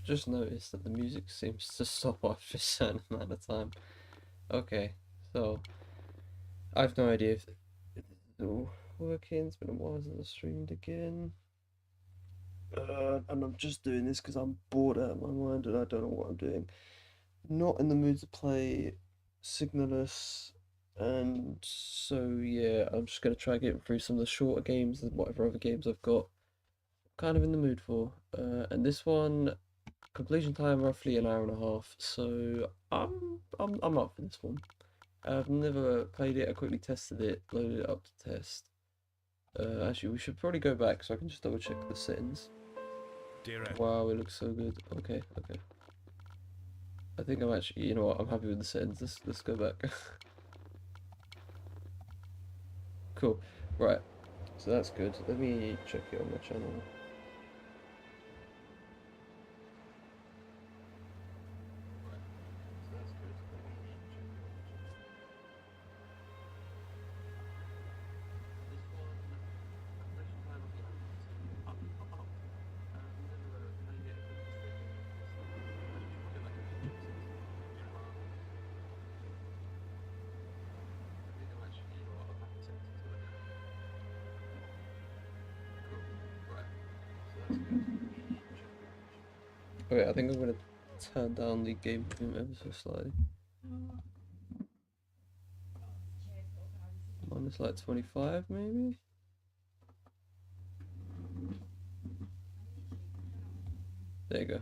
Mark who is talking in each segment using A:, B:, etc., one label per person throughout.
A: just noticed that the music seems to stop after a certain amount of time. Okay, so I've no idea if it's still working. It's been a while since I streamed again. And I'm just doing this because I'm bored out of my mind and I don't know what I'm doing. Not in the mood to play Signalis, and so yeah, I'm just gonna try getting through some of the shorter games and whatever other games I've got kind of in the mood for. And this one, completion time roughly an hour and a half, so I'm up for this one. I've never played it. I quickly tested it, loaded it up to test. Actually, we should probably go back so I can just double check the settings.
B: Dear Esther,
A: Wow, it looks so good. Okay, okay. I think I'm actually, you know what, I'm happy with the settings. Let's go back. Cool. Right. So that's good. Let me check it on my channel. Okay, I think I'm gonna turn down the game volume ever so slightly. Minus like 25 maybe? There you go.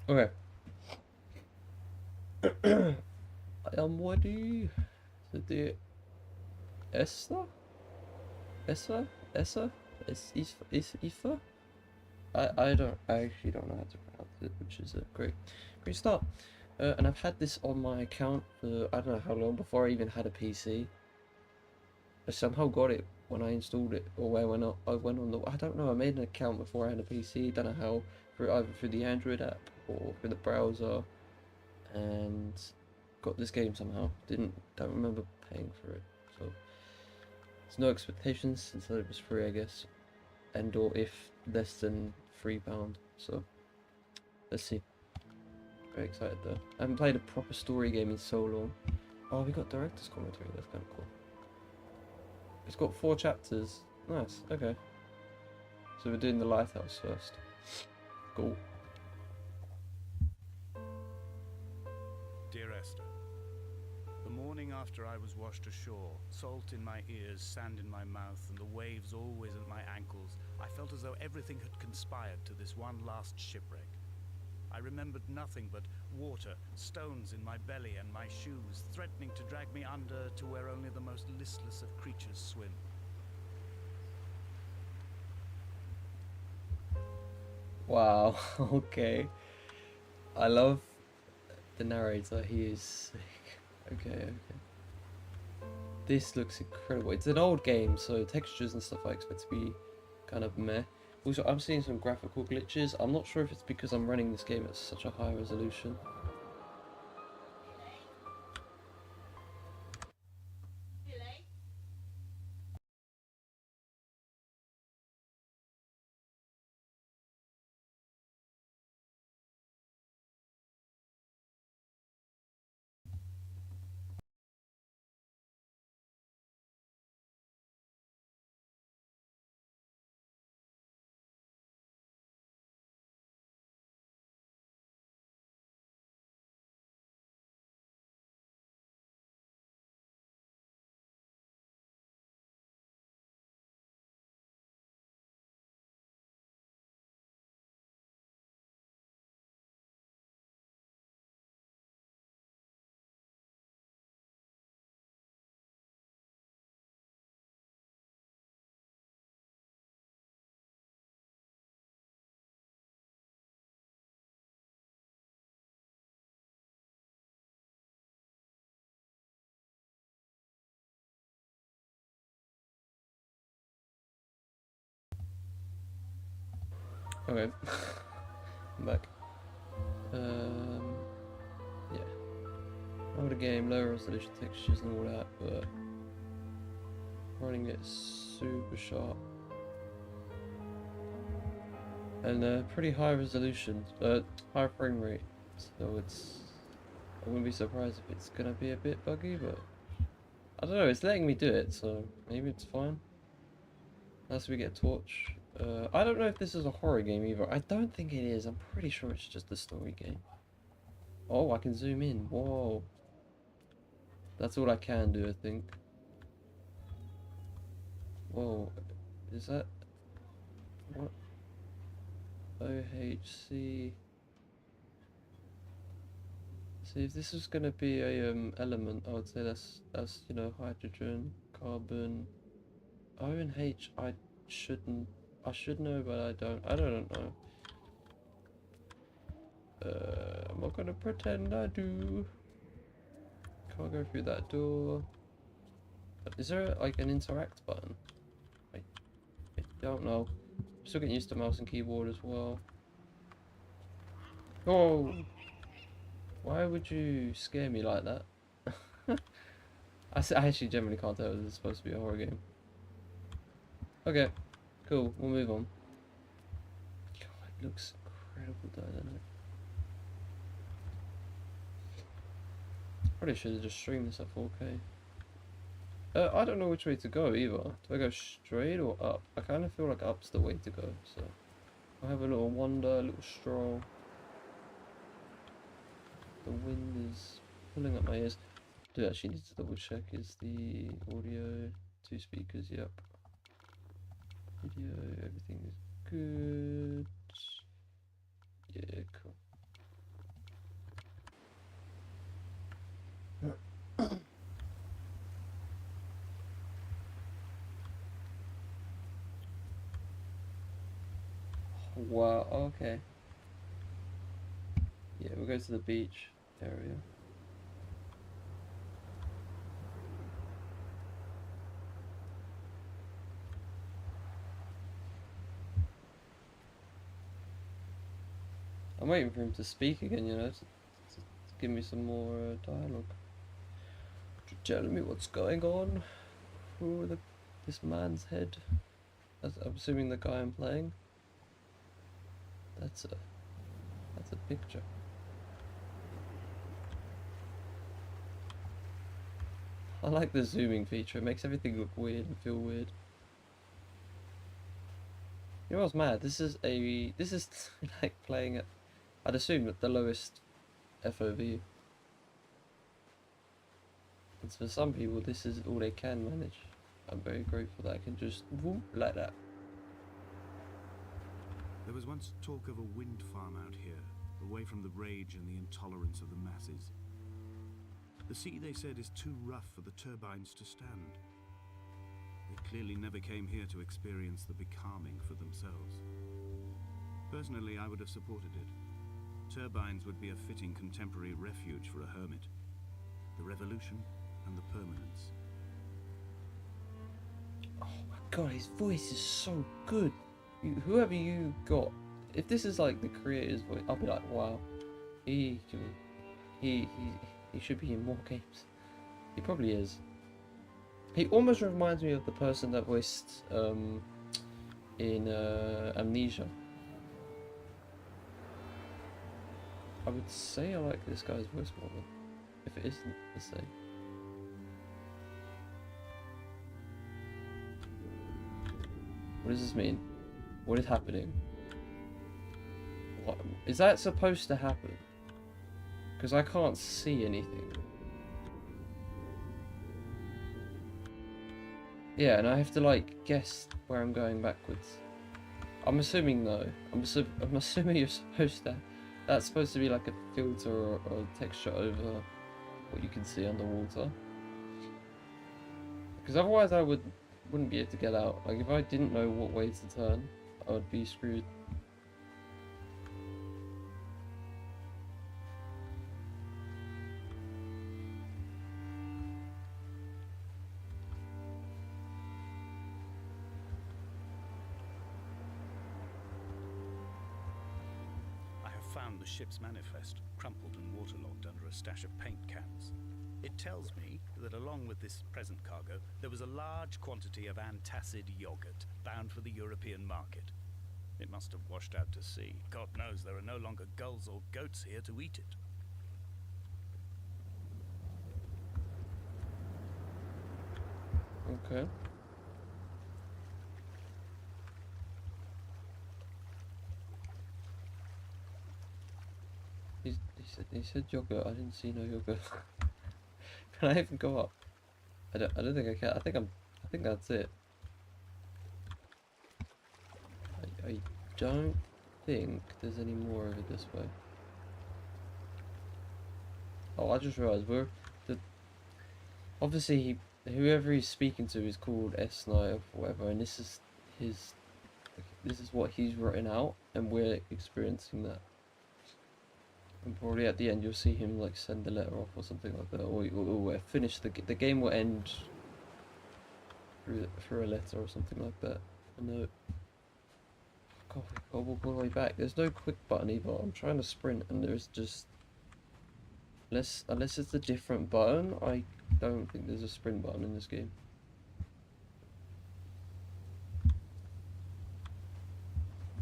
A: Okay. I am ready. So the Esther? Esther? Esther? Is Ifa? I actually don't know how to pronounce it, which is a great start. And I've had this on my account for I don't know how long before I even had a PC. I somehow got it when I installed it, or when I went on the. I don't know. I made an account before I had a PC. Don't know how, through either through the Android app or through the browser, and got this game somehow. Don't remember paying for it, so there's no expectations since it was free, I guess, and or if less than £3. So let's see. Very excited though. I haven't played a proper story game in so long. Oh, we got director's commentary. That's kind of cool. It's got 4 chapters. Nice. Okay. So we're doing the lighthouse first. Cool.
B: dear Esther. The morning after I was washed ashore, salt in my ears, sand in my mouth, and the waves always at my ankles, I felt as though everything had conspired to this one last shipwreck. I remembered nothing but water, stones in my belly, and my shoes, threatening to drag me under to where only the most listless of creatures swim.
A: Wow. Okay. I love the narrator. He is sick. Okay. Okay. This looks incredible. It's an old game, so textures and stuff I expect to be kind of meh. Also, I'm seeing some graphical glitches. I'm not sure if it's because I'm running this game at such a high resolution. Okay. I'm back. Yeah. Older game, lower resolution textures and all that, but running it super sharp. And pretty high resolution, high frame rate. So it's, I wouldn't be surprised if it's gonna be a bit buggy, but I don't know, it's letting me do it, so maybe it's fine. Unless we get Torch. I don't know if this is a horror game either. I don't think it is. I'm pretty sure it's just a story game. Oh, I can zoom in. Whoa. That's all I can do, I think. Whoa. Is that... What? OHC... See, if this was gonna be a element, I would say that's you know, hydrogen, carbon. O and H, shouldn't... I should know, but I don't. I don't know. I'm not gonna pretend I do. Can't go through that door. Is there like an interact button? I don't know. I'm still getting used to mouse and keyboard as well. Oh! Why would you scare me like that? I actually generally can't tell if this is supposed to be a horror game. Okay, cool. We'll move on. God, it looks incredible though, doesn't it? Probably should have just streamed this at 4K. I don't know which way to go either. Do I go straight or up? I kind of feel like up's the way to go, so I'll have a little wander, a little stroll. The wind is pulling up my ears. Do actually need to double check, is the audio 2 speakers? Yep. Video, everything is good. Yeah, cool. Wow, okay. Yeah, we'll go to the beach area. I'm waiting for him to speak again, you know, to give me some more dialogue. To tell me what's going on through this man's head. I'm assuming the guy I'm playing. That's a picture. I like the zooming feature. It makes everything look weird and feel weird. You know what's mad? This is like playing at, I'd assume, at the lowest FOV. And for some people, this is all they can manage. I'm very grateful that I can just whoop like that.
B: There was once talk of a wind farm out here, away from the rage and the intolerance of the masses. The sea, they said, is too rough for the turbines to stand. They clearly never came here to experience the becalming for themselves. Personally, I would have supported it. Turbines would be a fitting contemporary refuge for a hermit. The revolution and the permanence.
A: Oh my god, his voice is so good. Whoever you got, if this is like the creator's voice, I'll be like, wow, he should be in more games. He probably is. He almost reminds me of the person that voiced in Amnesia. I would say I like this guy's voice more than if it isn't the same. What does this mean? What is happening? What is that supposed to happen? Because I can't see anything. Yeah, and I have to like guess where I'm going backwards. I'm assuming no. I'm assuming you're supposed to. That's supposed to be like a filter or texture over what you can see underwater. Because otherwise I wouldn't be able to get out. Like if I didn't know what way to turn, I would be screwed.
B: found the ship's manifest, crumpled and waterlogged under a stash of paint cans. It tells me that along with this present cargo, there was a large quantity of antacid yogurt bound for the European market. It must have washed out to sea. God knows there are no longer gulls or goats here to eat it.
A: Okay. He said yogurt. I didn't see no yogurt. Can I even go up? I don't think I can. I think that's it. I don't think there's any more over this way. Oh, I just realised obviously whoever he's speaking to is called Esther or whatever, and this is what he's written out, and we're experiencing that. And probably at the end you'll see him like send the letter off or something like that, or finish the game will end through a letter or something like that. A note. God, we gotta walk all the way back. There's no quick button either. I'm trying to sprint and there's just unless it's a different button, I don't think there's a sprint button in this game.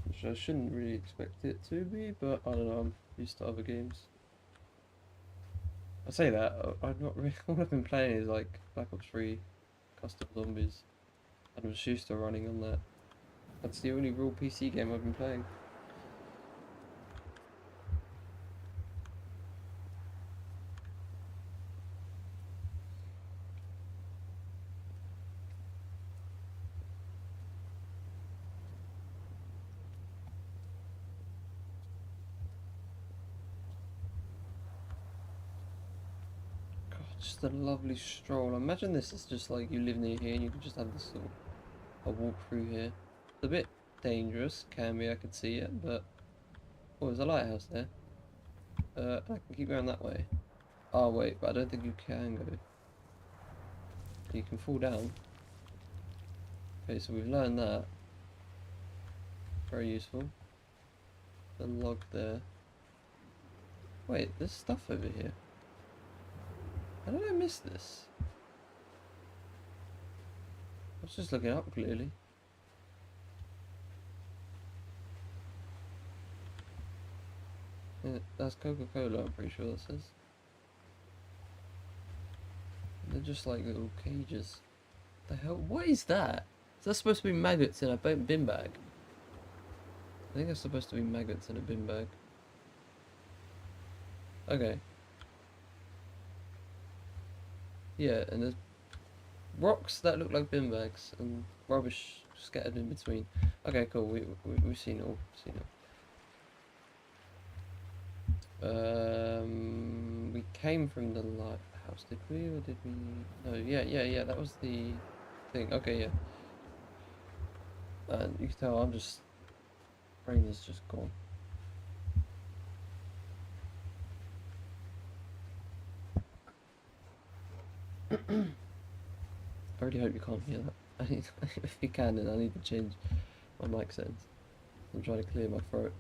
A: Which I shouldn't really expect it to be, but I don't know, I'm used to other games. I say that, I'm not really, all I've been playing is like Black Ops 3 Custom Zombies. I'm just used to running on that. That's the only real PC game I've been playing. God, just a lovely stroll. Imagine this is just like you live near here and you can just have this sort of a walk through here. It's a bit dangerous, can be, I can see it, but oh, there's a lighthouse there. I can keep going that way. Oh wait, but I don't think you can go. You can fall down. Okay, so we've learned that. Very useful. The log there. Wait, there's stuff over here. How did I miss this? I was just looking up, clearly. Yeah, that's Coca-Cola, I'm pretty sure that says. They're just like little cages. The hell? What is that? Is that supposed to be maggots in a bin bag? I think that's supposed to be maggots in a bin bag. Okay. Yeah, and there's rocks that look like bin bags and rubbish scattered in between. Okay, cool. We've seen it all. We came from the lighthouse, did we, or did we? No, yeah. That was the thing. Okay, yeah. And you can tell I'm just brain is just gone. I really hope you can't hear that. If you can, then I need to change my mic settings. I'm trying to clear my throat.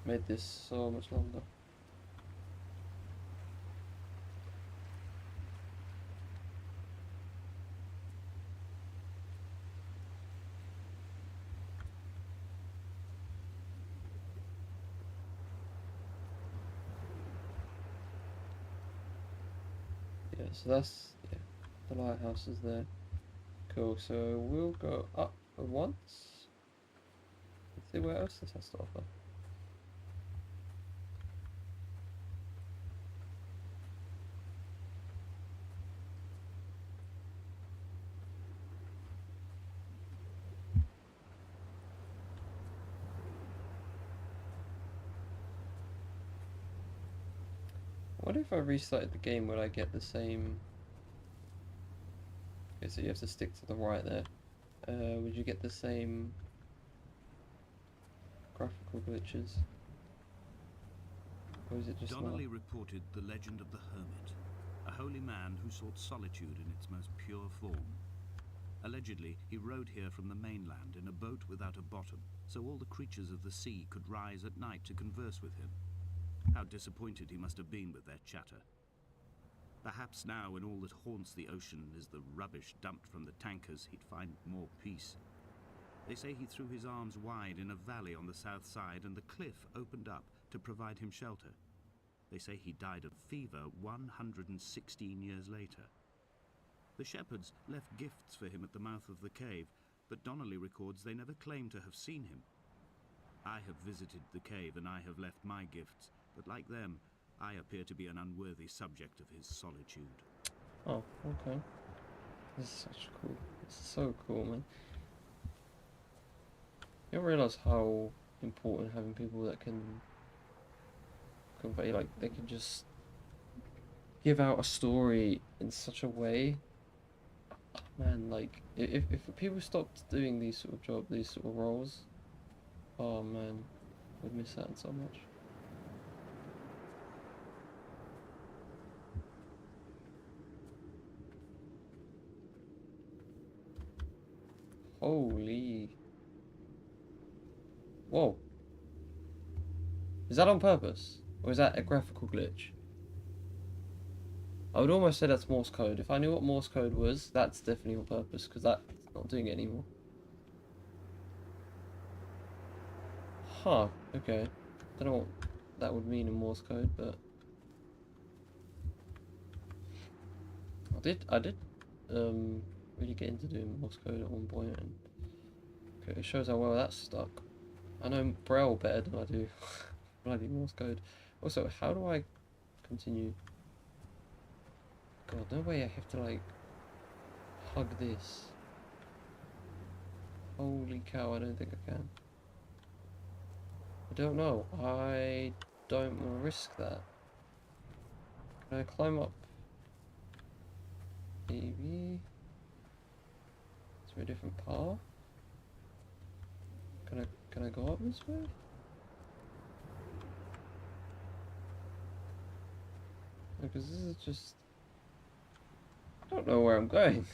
A: Made this so much longer. Yeah, so that's, yeah, the lighthouse is there. Cool, so we'll go up once. Let's see what else this has to offer. What if I restarted the game, would I get the same? Okay, so you have to stick to the right there. Would you get the same graphical glitches? Or is it just
B: Donnelly reported the legend of the hermit, a holy man who sought solitude in its most pure form. Allegedly, he rode here from the mainland in a boat without a bottom, so all the creatures of the sea could rise at night to converse with him. How disappointed he must have been with their chatter. Perhaps now, when all that haunts the ocean is the rubbish dumped from the tankers, he'd find more peace. They say he threw his arms wide in a valley on the south side, and the cliff opened up to provide him shelter. They say he died of fever 116 years later. The shepherds left gifts for him at the mouth of the cave, but Donnelly records they never claimed to have seen him. I have visited the cave and I have left my gifts, but like them, I appear to be an unworthy subject of his solitude.
A: Oh, okay. This is such cool. This is so cool, man. You don't realise how important having people that can convey, like, they can just give out a story in such a way. Man, like, if people stopped doing these sort of jobs, these sort of roles, oh man, we'd miss out on so much. Holy. Whoa. Is that on purpose? Or is that a graphical glitch? I would almost say that's Morse code. If I knew what Morse code was, that's definitely on purpose, because that's not doing it anymore. Huh, okay. Don't know what that would mean in Morse code, but I did really get into doing Morse code at one point, and okay, it shows how well that's stuck. I know Braille better than I do bloody Morse code. Also, how do I continue? God, no way I have to like hug this. Holy cow, I don't think I can. I don't know. I don't want to risk that. Can I climb up? Maybe. Is there a different path? Can I go up this way? Because this is just... I don't know where I'm going.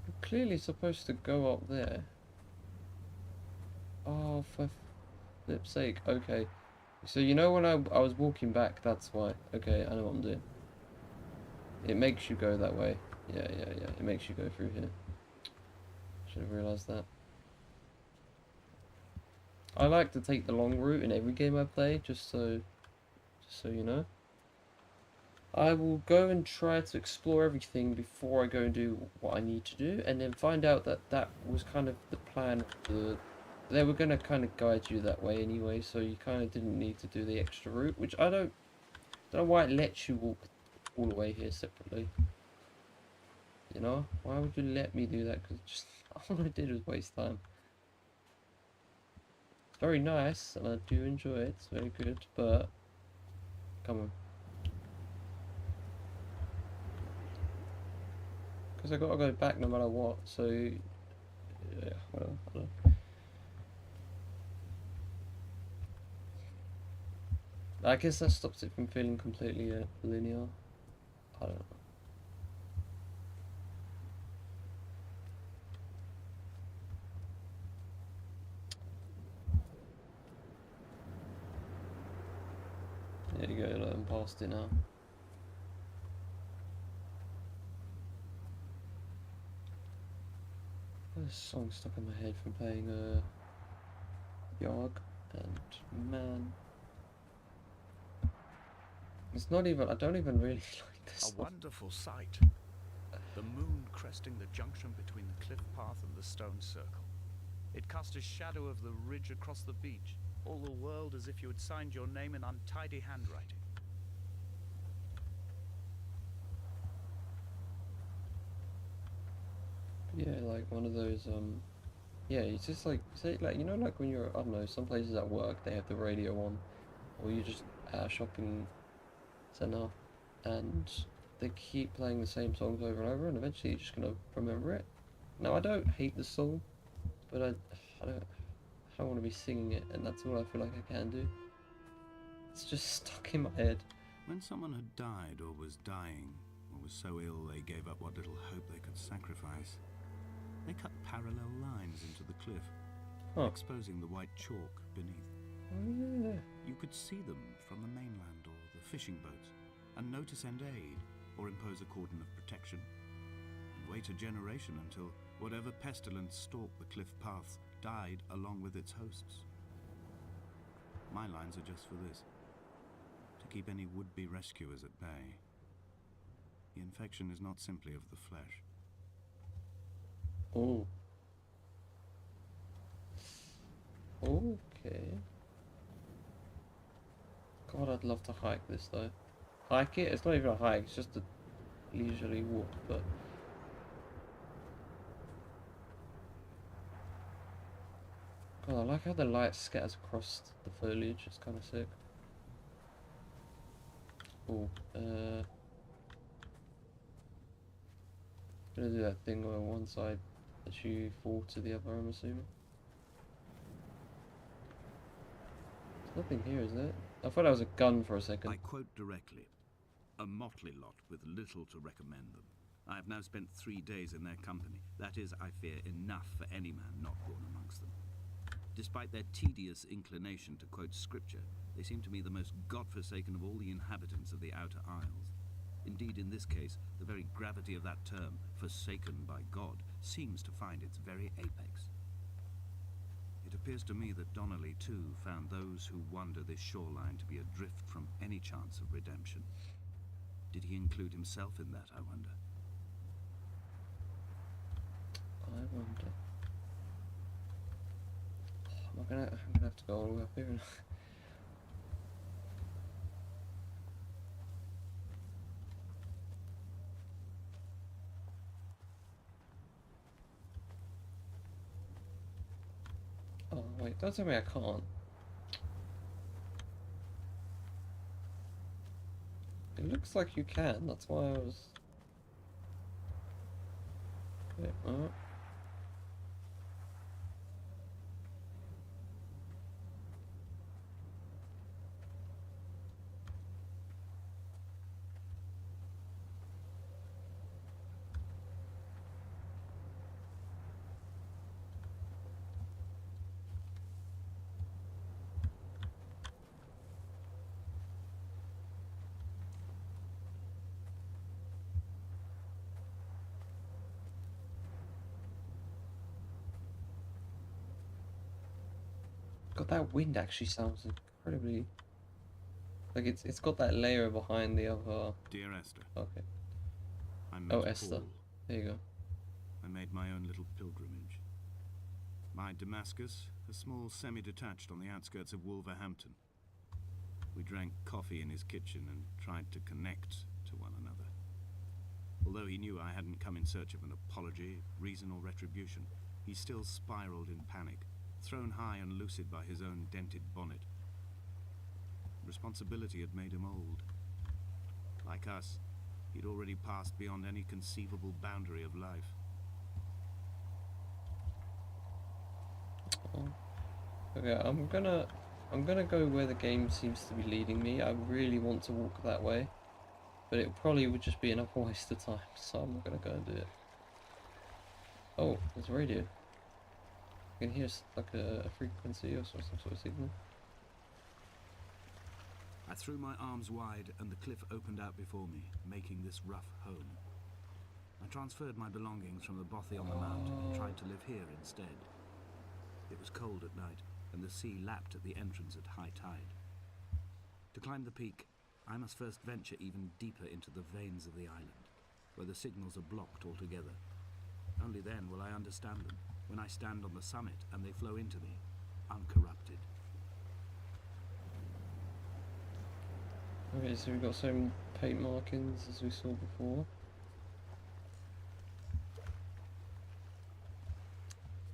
A: I'm clearly supposed to go up there. Oh, for flip's sake. Okay. So you know when I was walking back, that's why. Okay, I know what I'm doing. It makes you go that way. Yeah. It makes you go through here. Should have realised that. I like to take the long route in every game I play, just so you know. I will go and try to explore everything before I go and do what I need to do, and then find out that that was kind of the plan. They were going to kind of guide you that way anyway, so you kind of didn't need to do the extra route, which I don't know why it lets you walk all the way here separately. You know? Why would you let me do that? Because just all I did was waste time. It's very nice, and I do enjoy it. It's very good, but come on. Because I gotta go back no matter what, so yeah, well, I don't know. I guess that stops it from feeling completely linear. I don't know. There you go, I'm past it now. There's a song stuck in my head from playing Yogg, and man, it's not even, I don't even really like this
B: A
A: song.
B: wonderful sight. The moon cresting the junction between the cliff path and the stone circle. It cast a shadow of the ridge across the beach, all the world as if you had signed your name in untidy handwriting.
A: Yeah, like one of those, yeah, it's just like, say, like, you know, like when you're, I don't know, some places at work, they have the radio on, or you're just at a shopping centre, and they keep playing the same songs over and over, and eventually you're just gonna remember it. Now, I don't hate the song, but I don't want to be singing it, and that's all I feel like I can do. It's just stuck in my head.
B: When someone had died or was dying, or was so ill they gave up what little hope they could sacrifice, they cut parallel lines into the cliff, exposing the white chalk beneath.
A: Oh, yeah.
B: You could see them from the mainland or the fishing boats, and know to send aid or impose a cordon of protection, and wait a generation until whatever pestilence stalked the cliff paths died along with its hosts. My lines are just for this, to keep any would-be rescuers at bay. The infection is not simply of the flesh.
A: Oh. Okay. God, I'd love to hike this though. Hike it? It's not even a hike, it's just a leisurely walk, but... God, I like how the light scatters across the foliage, it's kind of sick. Oh, gonna do that thing where one side lets you fall to the other, I'm assuming. There's nothing here, is there? I thought that was a gun for a second.
B: I quote directly. A motley lot with little to recommend them. I have now spent 3 days in their company. That is, I fear, enough for any man not born amongst them. Despite their tedious inclination to quote scripture, they seem to me the most godforsaken of all the inhabitants of the Outer Isles. Indeed, in this case, the very gravity of that term, forsaken by God, seems to find its very apex. It appears to me that Donnelly, too, found those who wander this shoreline to be adrift from any chance of redemption. Did he include himself in that, I wonder?
A: I wonder. I'm gonna have to go all the way up here. Oh wait, don't tell me I can't. It looks like you can, that's why I was... Wait, what? God, that wind actually sounds incredibly... Like it's got that layer behind the other...
B: Dear Esther.
A: Okay.
B: I met
A: Oh, Esther.
B: Paul.
A: There you go.
B: I made my own little pilgrimage. My Damascus, a small semi-detached on the outskirts of Wolverhampton. We drank coffee in his kitchen and tried to connect to one another. Although he knew I hadn't come in search of an apology, reason or retribution, he still spiraled in panic, thrown high and lucid by his own dented bonnet. Responsibility had made him old. Like us, he'd already passed beyond any conceivable boundary of life.
A: Oh. Okay, I'm gonna go where the game seems to be leading me. I really want to walk that way, but it probably would just be another waste of time, so I'm not gonna go and do it. Oh, there's a radio. You can hear like a frequency or some sort of signal.
B: I threw my arms wide and the cliff opened out before me, making this rough home. I transferred my belongings from the bothy on the mount and tried to live here instead. It was cold at night and the sea lapped at the entrance at high tide. To climb the peak, I must first venture even deeper into the veins of the island, where the signals are blocked altogether. Only then will I understand them, when I stand on the summit and they flow into me, uncorrupted.
A: Okay, so we've got some paint markings as we saw before.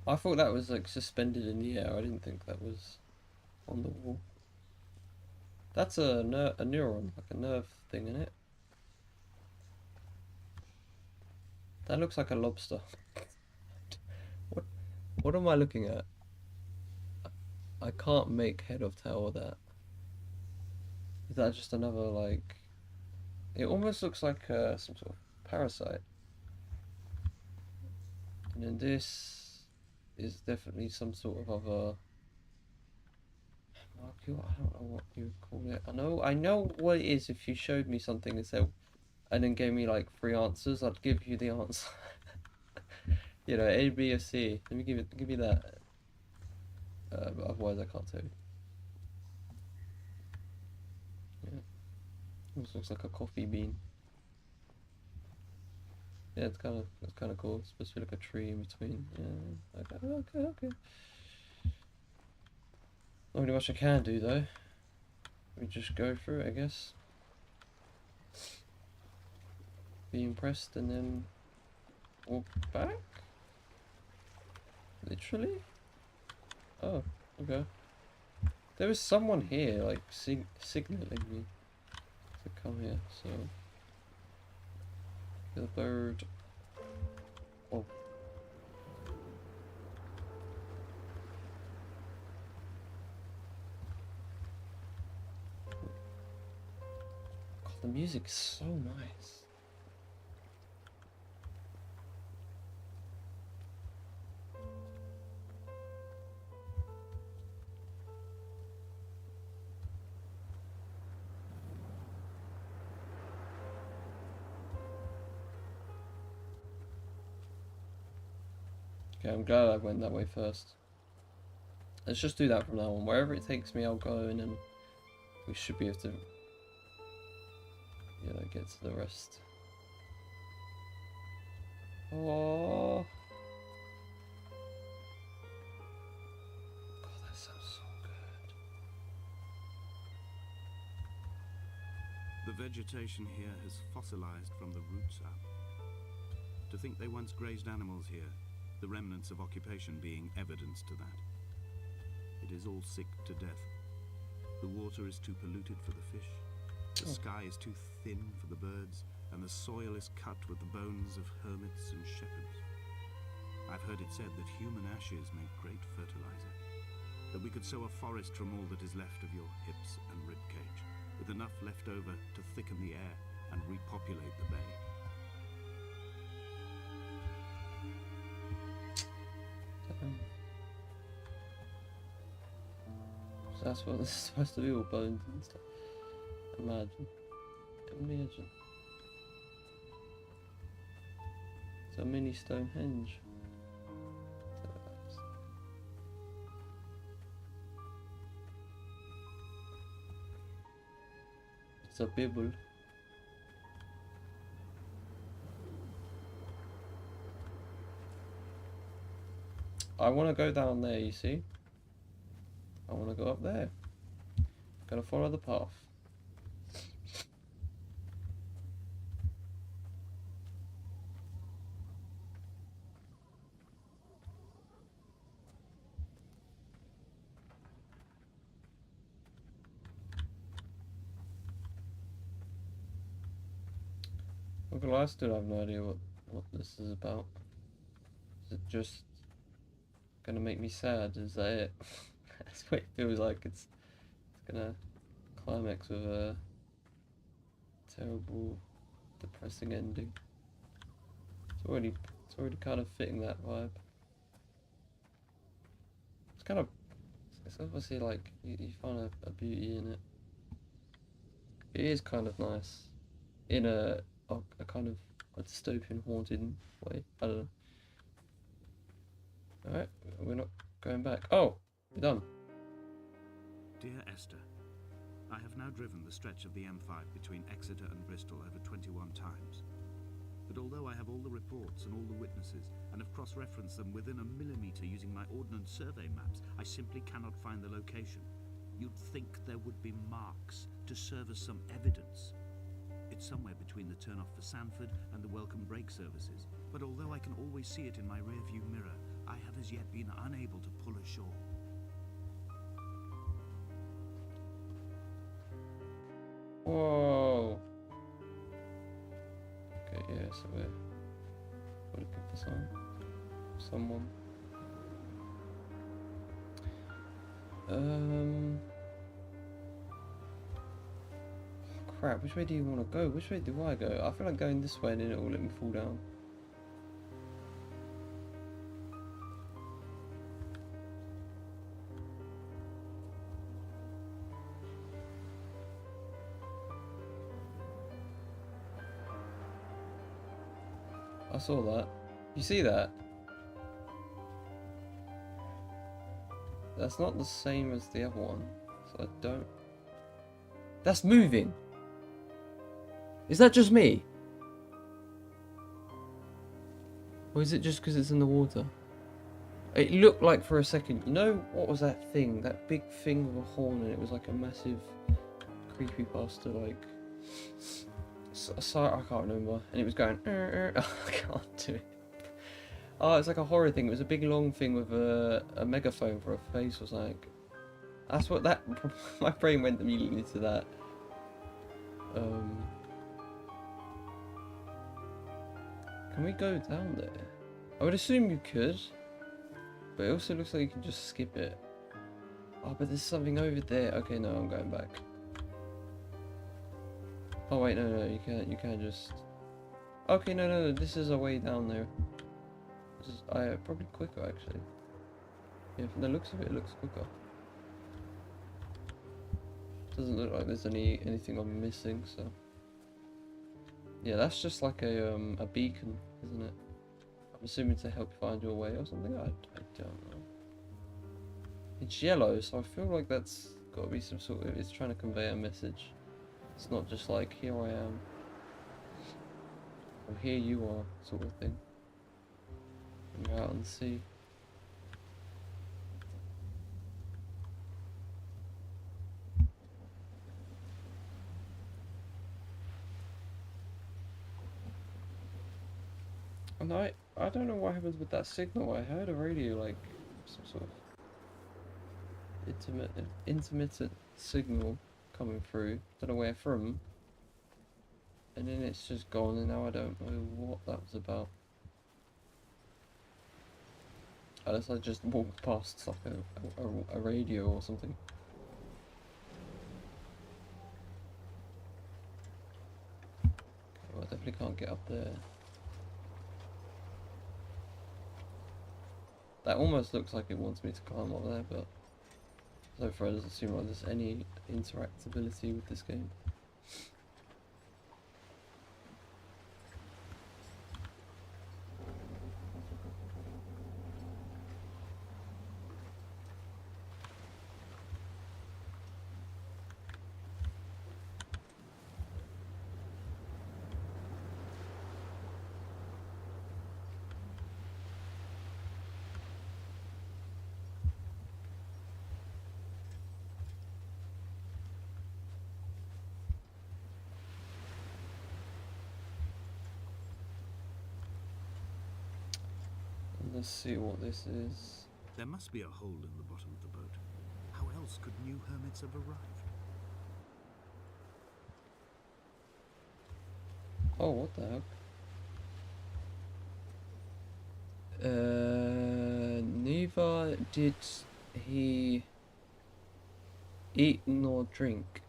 A: I thought that was like suspended in the air. I didn't think that was on the wall. That's a neuron, like a nerve thing in it. That looks like a lobster. What am I looking at? I can't make head or tail of that. Is that just another like It almost looks like some sort of parasite. And then this is definitely some sort of other molecule. I don't know what you would call it. I know what it is. If you showed me something and said, and then gave me like 3 answers, I'd give you the answer. You know, A, B, or C. Let me give you that. But otherwise, I can't tell you. Yeah, this looks like a coffee bean. Yeah, it's kind of cool. It's supposed to be like a tree in between. Yeah. Okay. Not really much I can do though. We just go through it, I guess. Be impressed and then walk back. Literally. Oh, okay. There was someone here, like signaling me to come here. So the bird. Oh. God, the music's so nice. Okay, I'm glad I went that way first. Let's just do that from now on. Wherever it takes me, I'll go, and then we should be able to, you know, get to the rest. Oh, God, that sounds so good.
B: The vegetation here has fossilized from the roots up. To think they once grazed animals here, the remnants of occupation being evidence to that. It is all sick to death. The water is too polluted for the fish, the sky is too thin for the birds, and the soil is cut with the bones of hermits and shepherds. I've heard it said that human ashes make great fertilizer, that we could sow a forest from all that is left of your hips and ribcage, with enough left over to thicken the air and repopulate the bay.
A: So that's what this is supposed to be, all bones and stuff. Imagine. It's a mini Stonehenge. It's a Bible. I want to go down there, you see? I want to go up there. Gotta follow the path. Well, I still have no idea what this is about. Is it just gonna make me sad? Is that it? That's what it feels like. It's gonna climax with a terrible, depressing ending. It's already kind of fitting that vibe. It's kind of, it's obviously like you find a beauty in it. It is kind of nice, in a kind of a dystopian, haunted way. I don't know. All right, we're not going back. Oh, we're done.
B: Dear Esther, I have now driven the stretch of the M5 between Exeter and Bristol over 21 times. But although I have all the reports and all the witnesses, and have cross-referenced them within a millimetre using my Ordnance Survey maps, I simply cannot find the location. You'd think there would be marks to serve as some evidence. It's somewhere between the turn-off for Sanford and the welcome brake services, but although I can always see it in my rear-view mirror, I have as yet been unable to pull ashore.
A: Whoa. Okay, yeah, so we're looking for someone. crap. Which way do you want to go? Which way do I go? I feel like going this way and then it will let me fall down. I saw that. You see that? That's not the same as the other one. So I don't... That's moving! Is that just me? Or is it just because it's in the water? It looked like for a second, you know what was that thing? That big thing with a horn and it was like a massive creepypasta, like... So, I can't remember. And it was going... I can't do it. Oh, it's like a horror thing. It was a big long thing with a megaphone for a face or something. That's what that... My brain went immediately to that. Can we go down there? I would assume you could. But it also looks like you can just skip it. Oh, but there's something over there. Okay, no, I'm going back. Oh wait, no, you can't just... Okay, no, this is a way down there. This is probably quicker actually. Yeah, from the looks of it, it looks quicker. Doesn't look like there's anything I'm missing, so... Yeah, that's just like a beacon, isn't it? I'm assuming to help you find your way or something? I don't know. It's yellow, so I feel like that's got to be some sort of... It's trying to convey a message. It's not just like, here I am. Or here you are, sort of thing. And you're out on the sea. And I don't know what happens with that signal. I heard a radio, like, some sort of intermittent signal coming through. Don't know where from. And then it's just gone, and now I don't know what that was about. Unless I just walked past like a radio or something. Okay, well, I definitely can't get up there. That almost looks like it wants me to climb up there, but so far it doesn't seem like there's any interactability with this game. Let's see what this is.
B: There must be a hole in the bottom of the boat. How else could new hermits have arrived?
A: Oh, what the heck? Neither did he eat nor drink.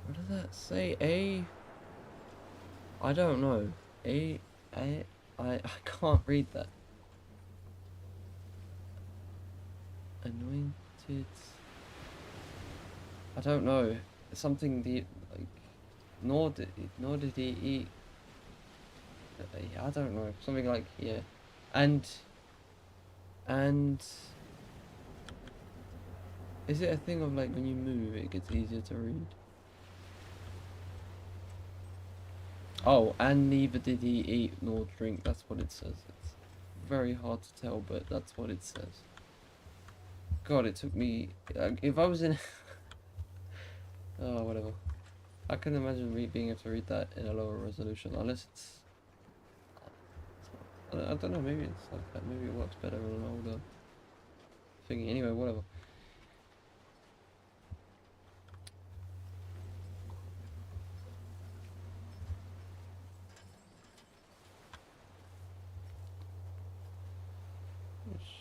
A: What does that say? I don't know. I can't read that. Anointed. I don't know. Something like. Nor did he eat. I don't know. Something like, yeah, and is it a thing of like when you move it gets easier to read? Oh, and neither did he eat nor drink. That's what it says. It's very hard to tell, but that's what it says. God, it took me... if I was in... oh, whatever. I can imagine being able to read that in a lower resolution, unless it's... I don't know, maybe it's like that. Maybe it works better on an older thingy. Anyway, whatever.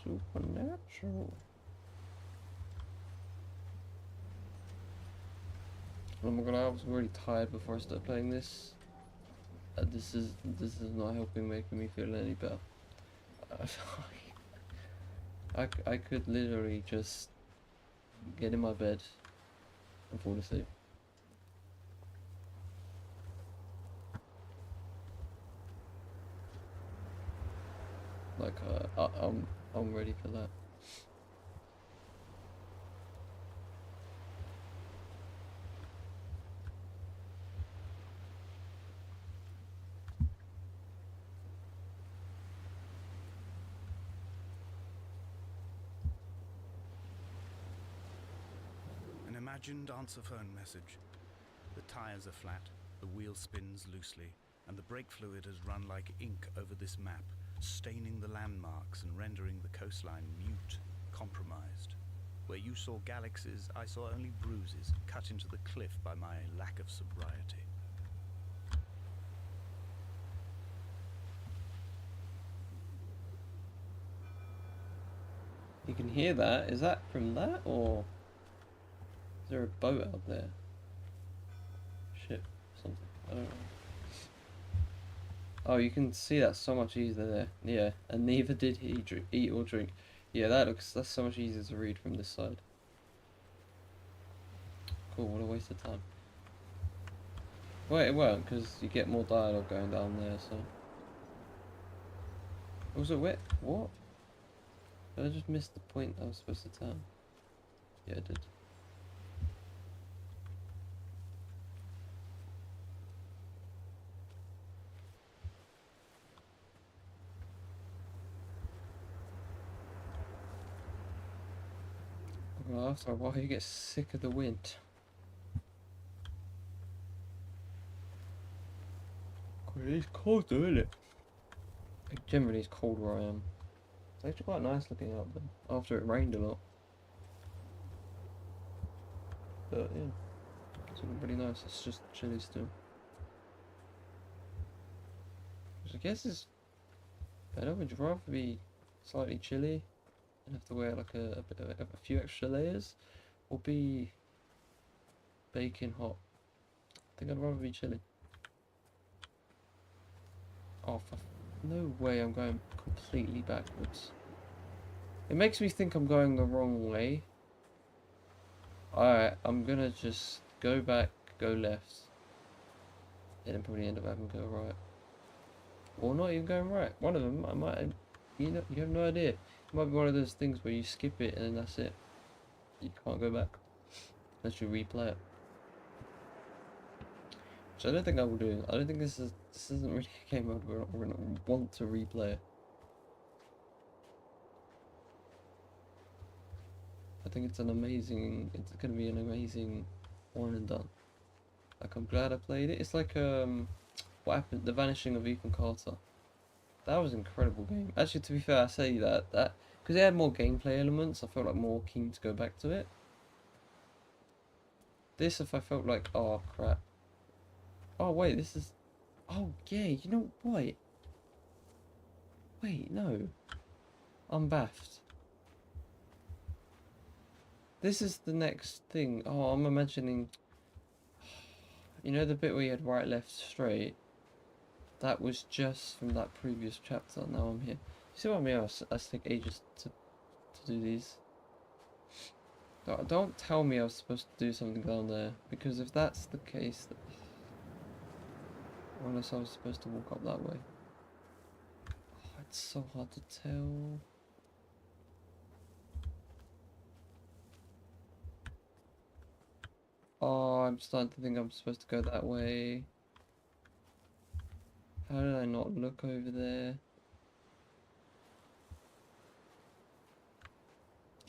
A: Supernatural. Oh my god, I was really tired before I started playing this. This is not helping making me feel any better. I could literally just get in my bed and fall asleep. Like I'm ready for that.
B: An imagined answer phone message. The tires are flat, the wheel spins loosely, and the brake fluid has run like ink over this map, staining the landmarks and rendering the coastline mute, compromised. Where you saw galaxies, I saw only bruises cut into the cliff by my lack of sobriety.
A: You can hear that? Is that from that, or is there a boat out there? Ship, something. I don't know. Oh, you can see that so much easier there. Yeah, and neither did he eat or drink. Yeah, that's so much easier to read from this side. Cool, what a waste of time. Well, it won't, because you get more dialogue going down there, so. Was it wet? What? Did I just miss the point I was supposed to tell? Yeah, I did. Well, after a while you get sick of the wind. It's cold though, isn't it? Like, generally it's cold where I am. It's actually quite nice looking out though, after it rained a lot. But yeah, it's looking pretty nice. It's just chilly still. Which I guess is better. Would you rather be slightly chilly and have to wear like a few extra layers, or be baking hot? I think I'd rather be chilly. Oh, no way I'm going completely backwards. It makes me think I'm going the wrong way. Alright, I'm gonna just go back, go left, and then probably end up having to go right. Or not even going right. One of them, I might, you know, you have no idea. It might be one of those things where you skip it and then that's it. You can't go back unless you replay it. Which I don't think I will do. I don't think this isn't really a game mode where we're gonna want to replay it. I think it's gonna be an amazing one and done. Like, I'm glad I played it. It's like what happened, The Vanishing of Ethan Carter. That was an incredible game. Actually, to be fair, I say that because it had more gameplay elements, I felt like more keen to go back to it. This, if I felt like, oh crap. Oh wait, this is. Oh yeah, you know what? Wait, no. I'm baffed. This is the next thing. Oh, I'm imagining. You know the bit where you had right, left, straight? That was just from that previous chapter. Now I'm here. You see what I mean? I take ages to do these. Don't tell me I was supposed to do something down there, because if that's the case, unless I was supposed to walk up that way. Oh, it's so hard to tell. Oh, I'm starting to think I'm supposed to go that way. How did I not look over there?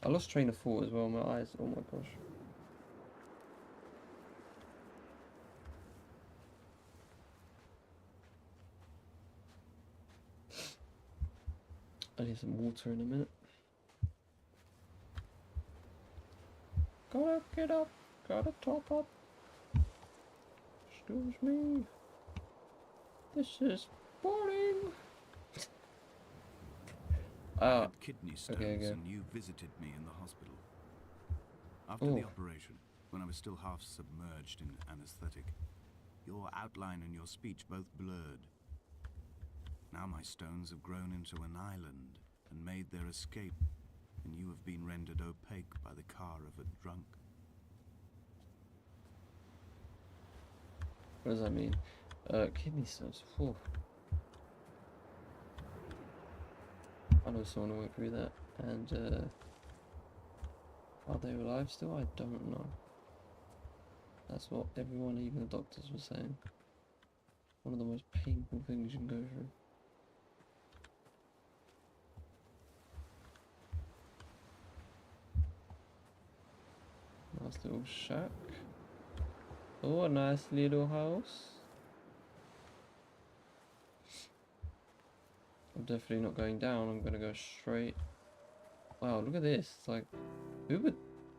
A: I lost train of thought as well, my eyes, oh my gosh. I need some water in a minute. Gotta get up, gotta top up. Excuse me. This is boring.
B: I had kidney stones
A: okay.
B: and you visited me in the hospital. After the operation, when I was still half submerged in anesthetic. Your outline and your speech both blurred. Now my stones have grown into an island and made their escape, and you have been rendered opaque by the car of a drunk.
A: What does that mean? Kidney stones. Whew. I know someone who went through that, and are they alive still? I don't know. That's what everyone, even the doctors, were saying. One of the most painful things you can go through. Nice little shack. Oh, a nice little house. I'm definitely not going down, I'm gonna go straight. Wow, look at this. It's like, who would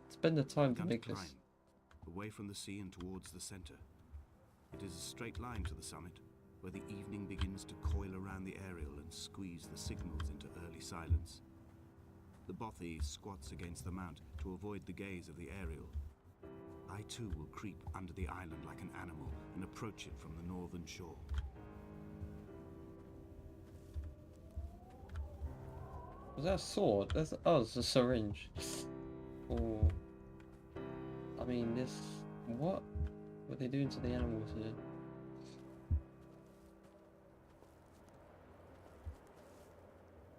A: spend the time to make this?
B: Away from the sea and towards the center. It is a straight line to the summit, where the evening begins to coil around the aerial and squeeze the signals into early silence. The bothy squats against the mount to avoid the gaze of the aerial. I too will creep under the island like an animal and approach it from the northern shore.
A: Was that a sword? That's, oh, it's a syringe. Oh. I mean, this... What were they doing to the animals here?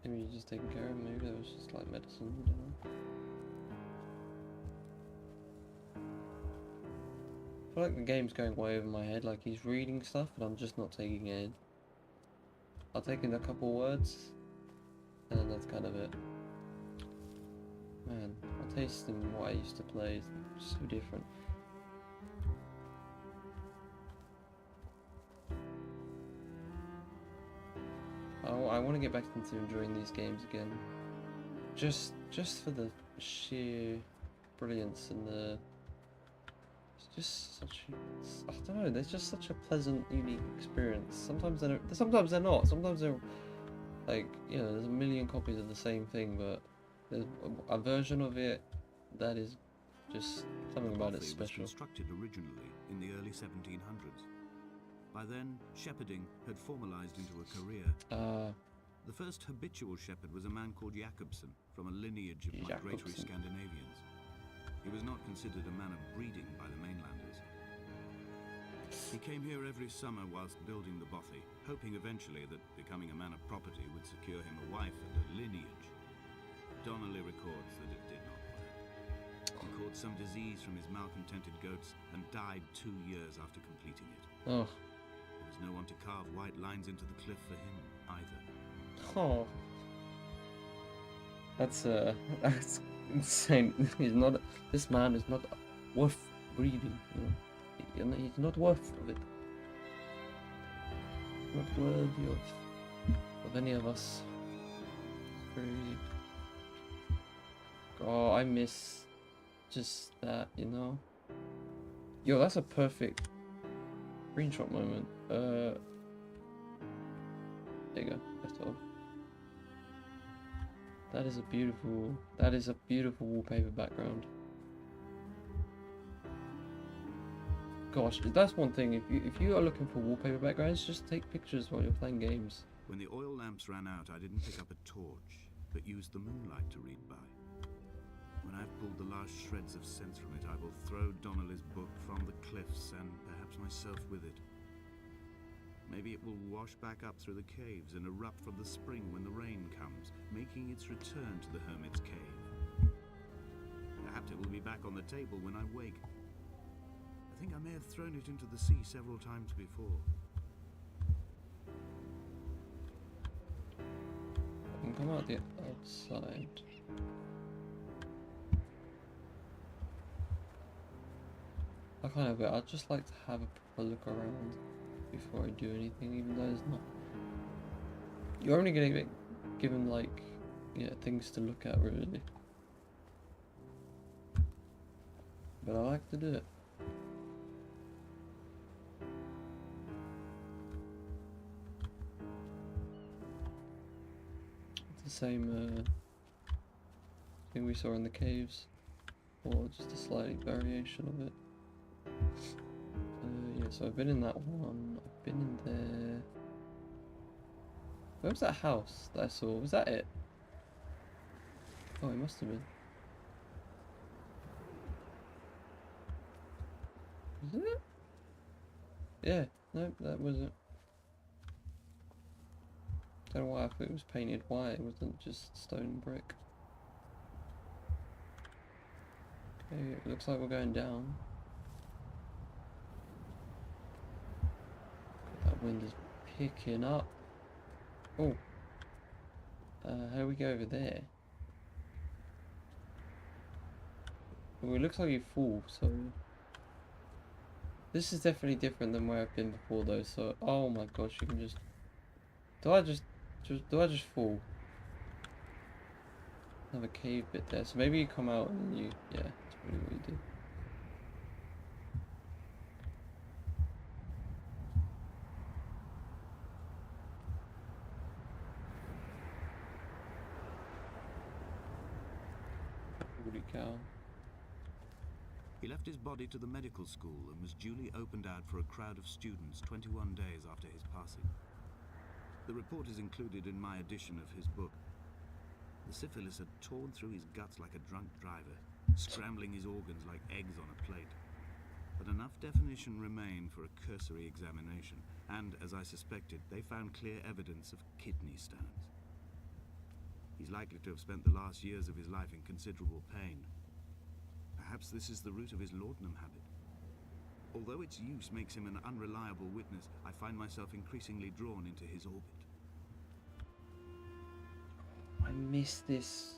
A: Maybe you're just taking care of them, maybe that was just like medicine, I don't know. I feel like the game's going way over my head, like he's reading stuff and I'm just not taking it in. I'll take in a couple words, and then that's kind of it. Man, my taste in what I used to play is so different. I want to get back into enjoying these games again. Just for the sheer brilliance and the... It's just such a... I don't know, there's just such a pleasant, unique experience. Sometimes they're not. Sometimes they're like, you know, there's a million copies of the same thing, but there's a version of it that is just something about it special.
B: Was constructed originally in the early 1700s. By then, shepherding had formalized into a career. The first habitual shepherd was a man called Jakobsen, from a lineage of migratory Scandinavians. He was not considered a man of breeding by the mainlanders. He came here every summer whilst building the bothy, hoping eventually that becoming a man of property would secure him a wife and a lineage. Donnelly records that it did not work. He caught some disease from his malcontented goats and died 2 years after completing it.
A: Oh.
B: There was no one to carve white lines into the cliff for him either.
A: Oh. That's insane. This man is not worth breeding, you know. He's not worth of it. Not worthy of any of us. It's crazy. Oh, I miss just that, you know. Yo, that's a perfect screenshot moment. There you go. That's all. That is a beautiful wallpaper background. Gosh, that's one thing. If you are looking for wallpaper backgrounds, just take pictures while you're playing games.
B: When the oil lamps ran out, I didn't pick up a torch, but used the moonlight to read by. When I've pulled the last shreds of sense from it, I will throw Donnelly's book from the cliffs and perhaps myself with it. Maybe it will wash back up through the caves and erupt from the spring when the rain comes, making its return to the hermit's cave. Perhaps it will be back on the table when I wake. I think I may have thrown it into the sea several times before.
A: I can come out the outside. I can't help it. I'd just like to have a proper look around before I do anything, even though it's not. You're only gonna get given like, yeah, things to look at really. But I like to do it. It's the same thing we saw in the caves. or just a slight variation of it. Yeah, so I've been in that one. I've been in there. Where was that house that I saw? Was that it? Oh, it must have been. Was it? Yeah, no, that wasn't. Don't know why I thought it was painted white, it wasn't just stone and brick. Okay, it looks like we're going down. That wind is picking up. Oh. How do we go over there? Well, it looks like you fall, so... This is definitely different than where I've been before though, so... Oh my gosh, you can just... Do I just fall? Have a cave bit there, so maybe you come out and you... Yeah, that's probably what you do. Holy cow.
B: He left his body to the medical school and was duly opened out for a crowd of students 21 days after his passing. The report is included in my edition of his book. The syphilis had torn through his guts like a drunk driver, scrambling his organs like eggs on a plate. But enough definition remained for a cursory examination, and, as I suspected, they found clear evidence of kidney stones. He's likely to have spent the last years of his life in considerable pain. Perhaps this is the root of his laudanum habit. Although its use makes him an unreliable witness, I find myself increasingly drawn into his orbit.
A: I miss this.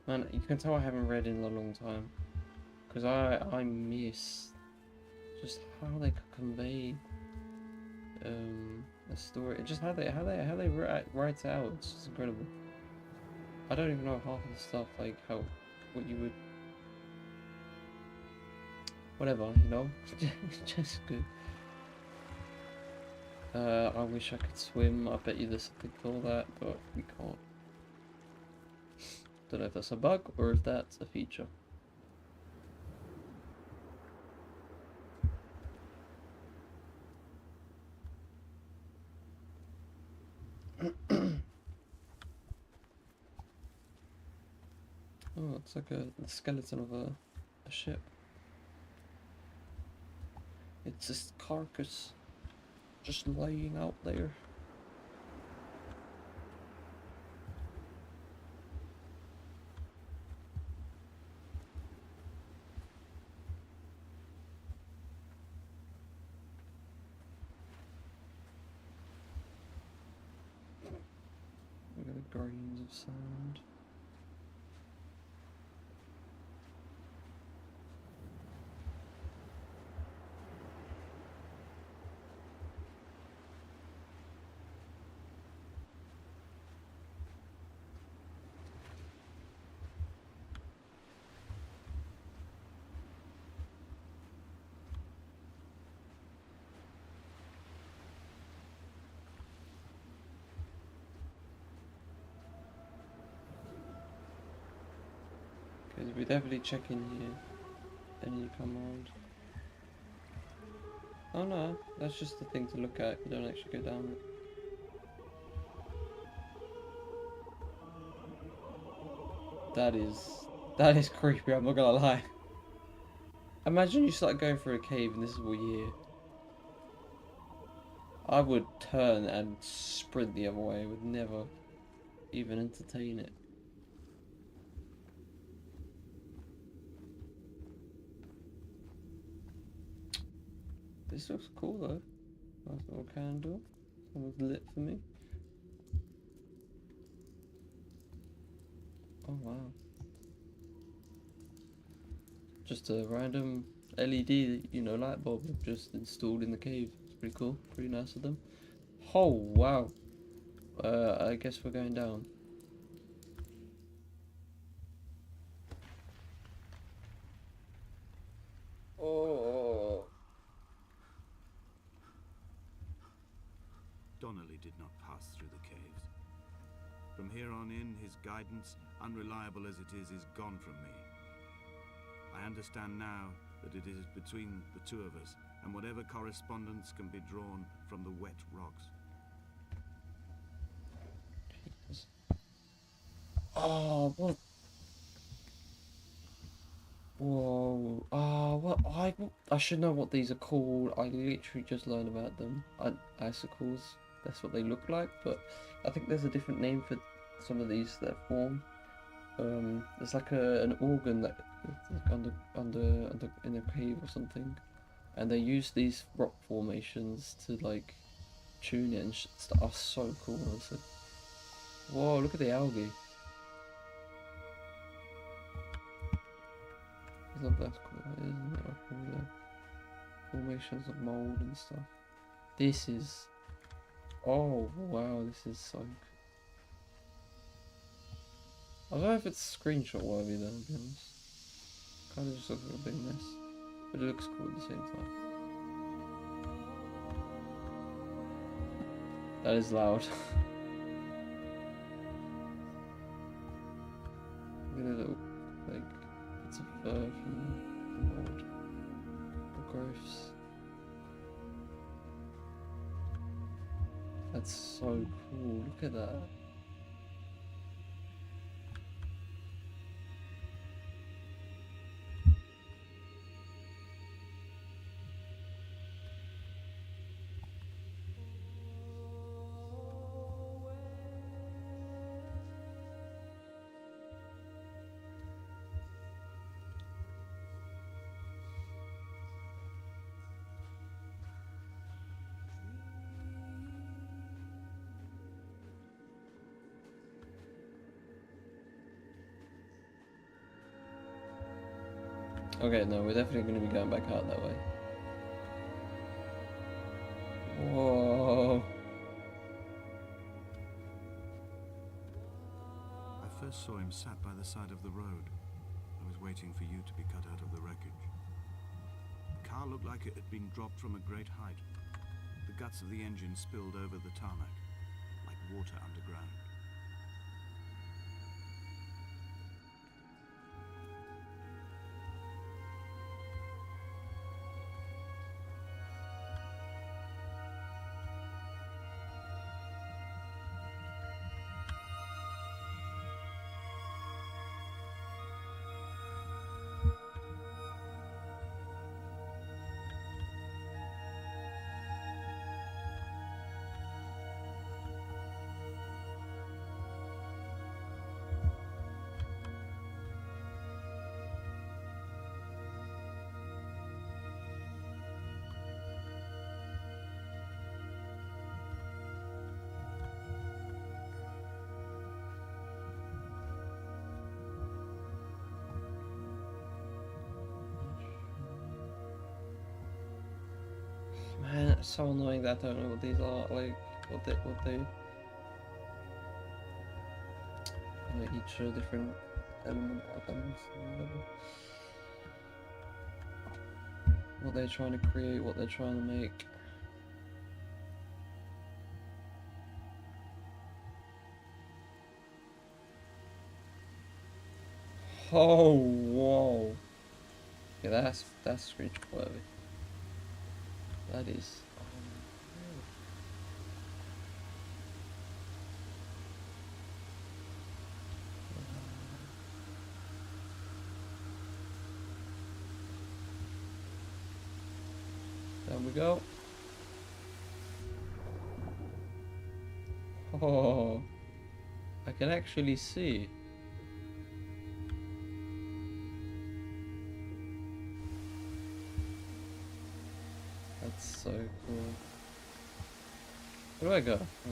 A: Man, you can tell I haven't read in a long time. Because I miss just how they could convey a story. Just how they write it out. It's just incredible. I don't even know half of the stuff, like what you would, whatever, you know. Just good. I wish I could swim. I bet you there's something for that, but we can't. Don't know if that's a bug or if that's a feature. Oh, it's like the skeleton of a ship. It's just carcass just laying out there. Look at the grains of sand. Okay, we definitely check in here. Then you come around. Oh no, that's just the thing to look at. You don't actually go down it. That is creepy, I'm not gonna lie. Imagine you start going through a cave and this is what you hear. I would turn and sprint the other way. I would never even entertain it. This looks cool though. Nice little candle. Someone's lit for me. Oh wow. Just a random LED, you know, light bulb just installed in the cave. It's pretty cool. Pretty nice of them. Oh wow. I guess we're going down. Oh.
B: Donnelly did not pass through the caves. From here on in, his guidance, unreliable as it is gone from me. I understand now that it is between the two of us, and whatever correspondence can be drawn from the wet rocks.
A: Jesus. Oh, what? Whoa. What? I should know what these are called. I literally just learned about them. Icicles. That's what they look like, but I think there's a different name for some of these that form. There's like an organ that like under in a cave or something, and they use these rock formations to like tune it and stuff. Oh, so cool, honestly. Whoa, look at the algae. I love that cool, isn't it? Like all the formations of mold and stuff. This is. Oh wow, this is so. I don't know if it's screenshot worthy though, to be honest. Kind of just looks like a big mess, but it looks cool at the same time. That is loud. Look at a little like bits of fur from the mold or growths. That's so cool. Look at that. Okay, no, we're definitely going to be going back out that way. Whoa.
B: I first saw him sat by the side of the road. I was waiting for you to be cut out of the wreckage. The car looked like it had been dropped from a great height. The guts of the engine spilled over the tarmac, like water underground.
A: Man, it's so annoying that I don't know what these are, like, what they, each different element items, what they're trying to create, what they're trying to make. Oh, whoa. Yeah, that's screenshot worthy. That is. There we go. Oh, I can actually see. That's so cool. Where do I go? Oh.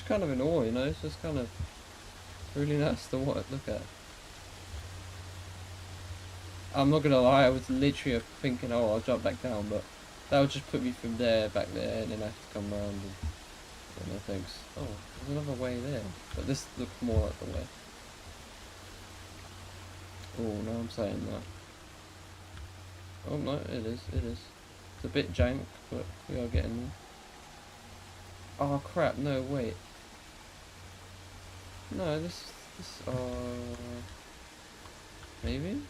A: just kind of in awe, you know. It's just kind of really nice to look at. I'm not gonna lie, I was literally thinking, oh, I'll jump back down, but that would just put me from there back there, and then I have to come around and I think, oh, there's another way there, but this looks more like the way. Oh, no, I'm saying that. Oh no, it is. It's a bit jank, but we are getting there. Oh crap! No, wait. No, this. Maybe.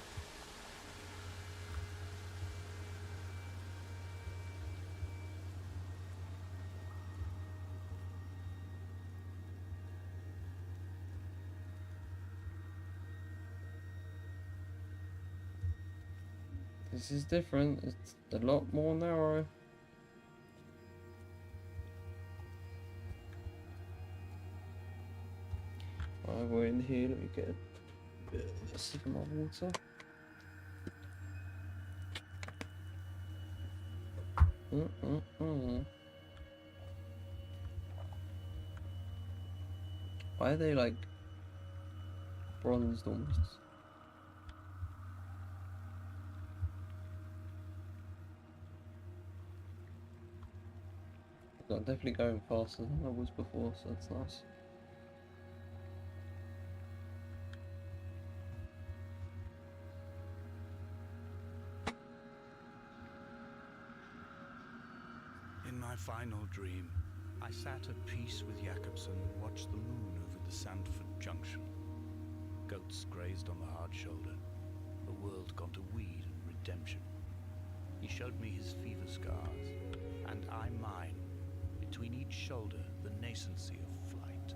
A: This is different. It's a lot more narrow. Alright, we're in here. Let me get a bit of a sip of my water. Why are they like bronzed almost? I'm definitely going faster than I was before, so that's nice.
B: In my final dream, I sat at peace with Jakobsen and watched the moon over the Sandford Junction. Goats grazed on the hard shoulder, a world gone to weed and redemption. He showed me his fever scars, and I mine, between each shoulder the nascency of flight.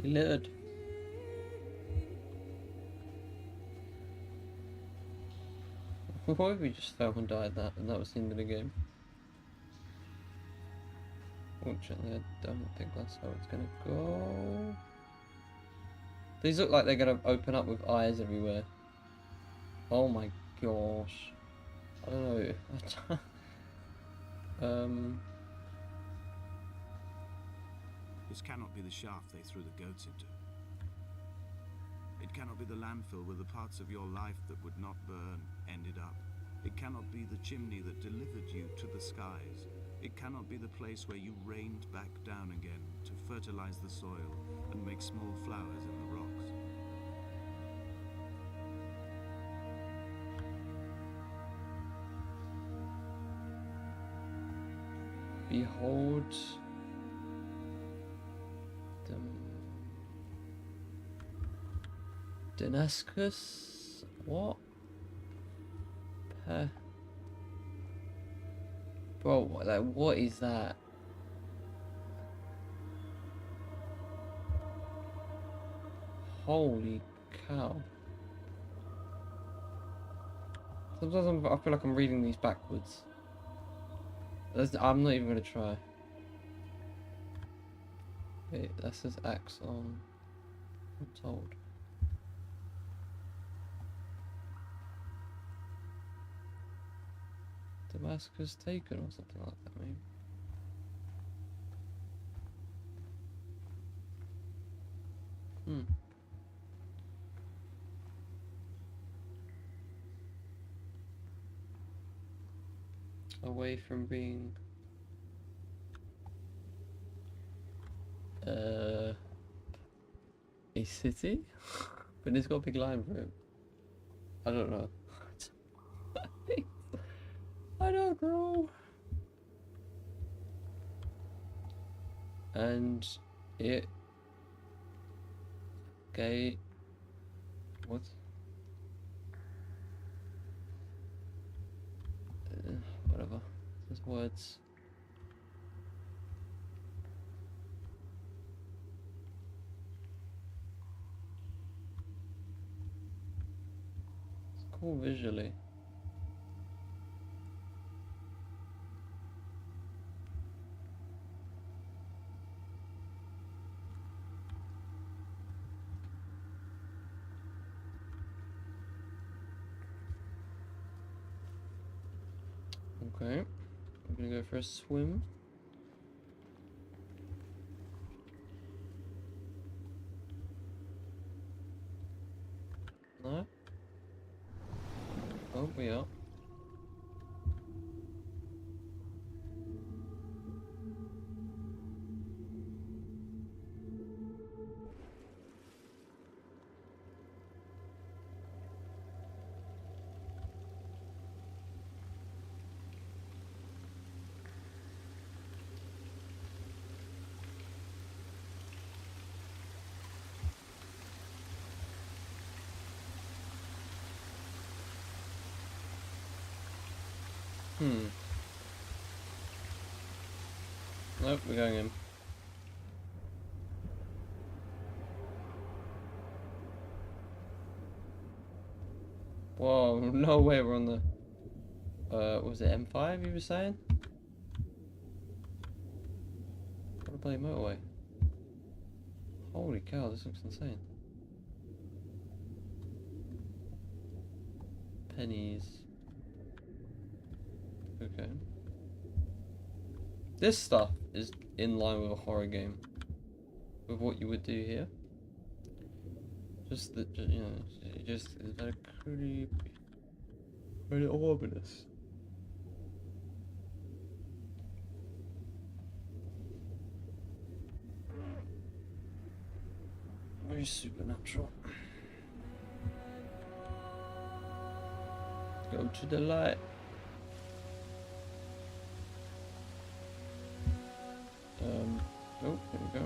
A: He littered. What if we just fell and died and that was the end of the game? Fortunately, I don't think that's how it's gonna go. These look like they're gonna open up with eyes everywhere. Oh my gosh. I don't know.
B: This cannot be the shaft they threw the goats into. It cannot be the landfill where the parts of your life that would not burn ended up. It cannot be the chimney that delivered you to the skies. It cannot be the place where you rained back down again to fertilize the soil and make small flowers in the rocks.
A: Behold Damascus? What? Bro, like, what is that? Holy cow. Sometimes I feel like I'm reading these backwards. I'm not even gonna try. Wait, that says axe on. I'm told. Damascus taken or something like that, maybe. Away from being a city, but it's got a big line for it. I don't know. I don't know. And it gate What? Whatever. There's words. It's cool visually. Okay, I'm gonna go for a swim. No? Oh, we are. Nope, we're going in. Whoa, no way we're on the... was it M5 you were saying? What a bloody motorway. Holy cow, this looks insane. Pennies. Okay. This stuff is in line with a horror game. With what you would do here. Just that, you know, just is very creepy. Very ominous. Very supernatural. Go to the light. Oh, there we go.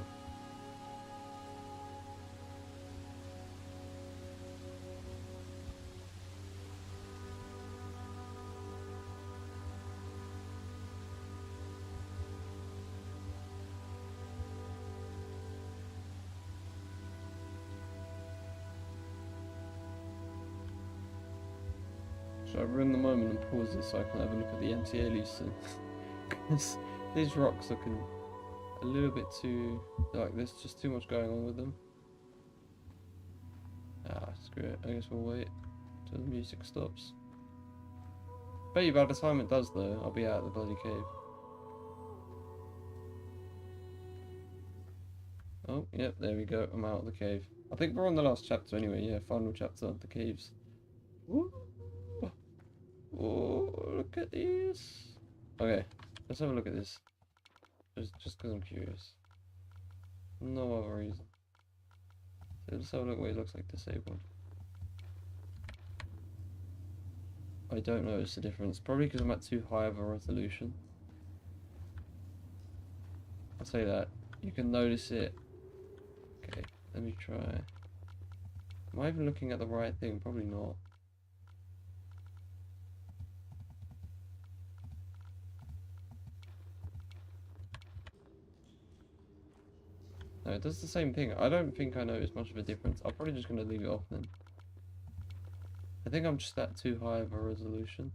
A: Should I ruin the moment and pause this so I can have a look at the MTA leaves soon? Because these rocks looking a little bit too... like there's just too much going on with them. Ah, screw it. I guess we'll wait till the music stops. Bet you by the time it does though, I'll be out of the bloody cave. Oh, yep, there we go. I'm out of the cave. I think we're on the last chapter anyway. Yeah, final chapter, the caves. Woo! Oh, look at these. Okay, let's have a look at this. Just because I'm curious. No other reason. So let's have a look what it looks like disabled. I don't notice the difference. Probably because I'm at too high of a resolution. I'll say that. You can notice it. Okay, let me try. Am I even looking at the right thing? Probably not. No, it does the same thing. I don't think I notice much of a difference. I'm probably just going to leave it off then. I think I'm just at too high of a resolution.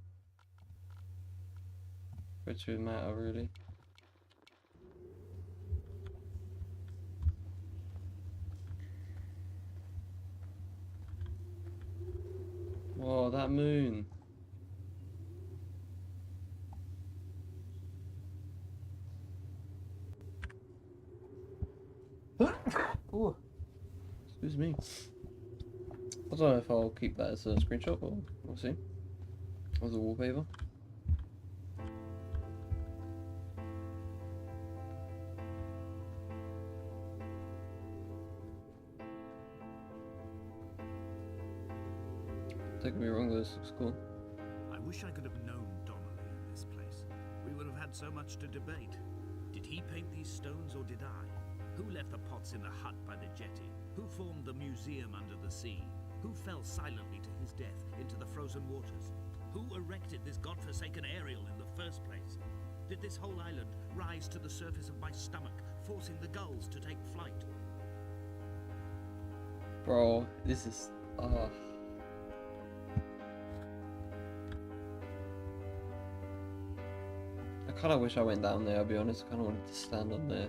A: Which would matter really. Whoa, that moon. Ooh. Excuse me. I don't know if I'll keep that as a screenshot or we'll see. As a wallpaper. Don't get me wrong, this looks cool.
B: I wish I could have known Donnelly in this place. We would have had so much to debate. Did he paint these stones or did I? Who left the pots in the hut by the jetty? Who formed the museum under the sea? Who fell silently to his death into the frozen waters? Who erected this godforsaken aerial in the first place? Did this whole island rise to the surface of my stomach, forcing the gulls to take flight?
A: Bro, this is... I kind of wish I went down there, I'll be honest. I kind of wanted to stand on there.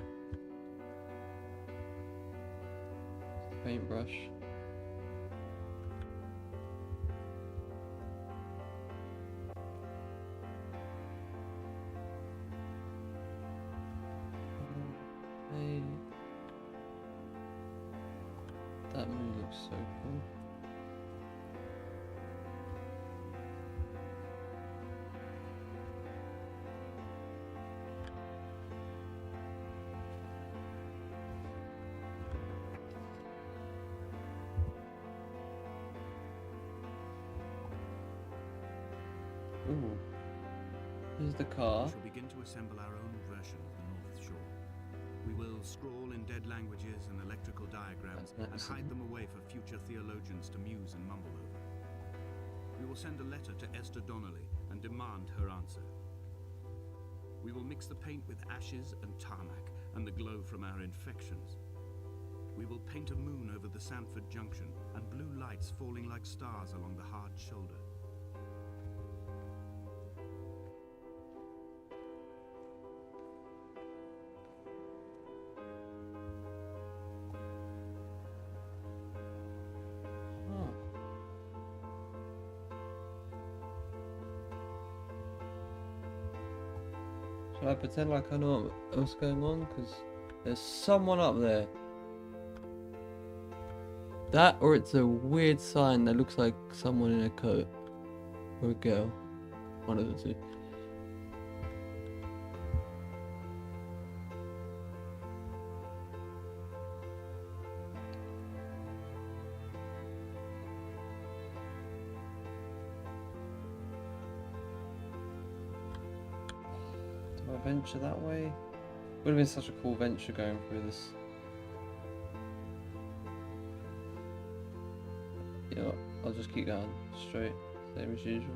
A: Paintbrush. Hey. That moon looks so cool. Ooh. Here's the car.
B: We shall begin to assemble our own version of the North Shore. We will scrawl in dead languages and electrical diagrams and hide them away for future theologians to muse and mumble over. We will send a letter to Esther Donnelly and demand her answer. We will mix the paint with ashes and tarmac and the glow from our infections. We will paint a moon over the Sanford Junction and blue lights falling like stars along the hard shoulder.
A: Should I pretend like I know what's going on? Because there's someone up there. That, or it's a weird sign that looks like someone in a coat. Or a girl. One of the two. Venture that way. Would have been such a cool venture going through this. You know what? I'll just keep going straight, same as usual.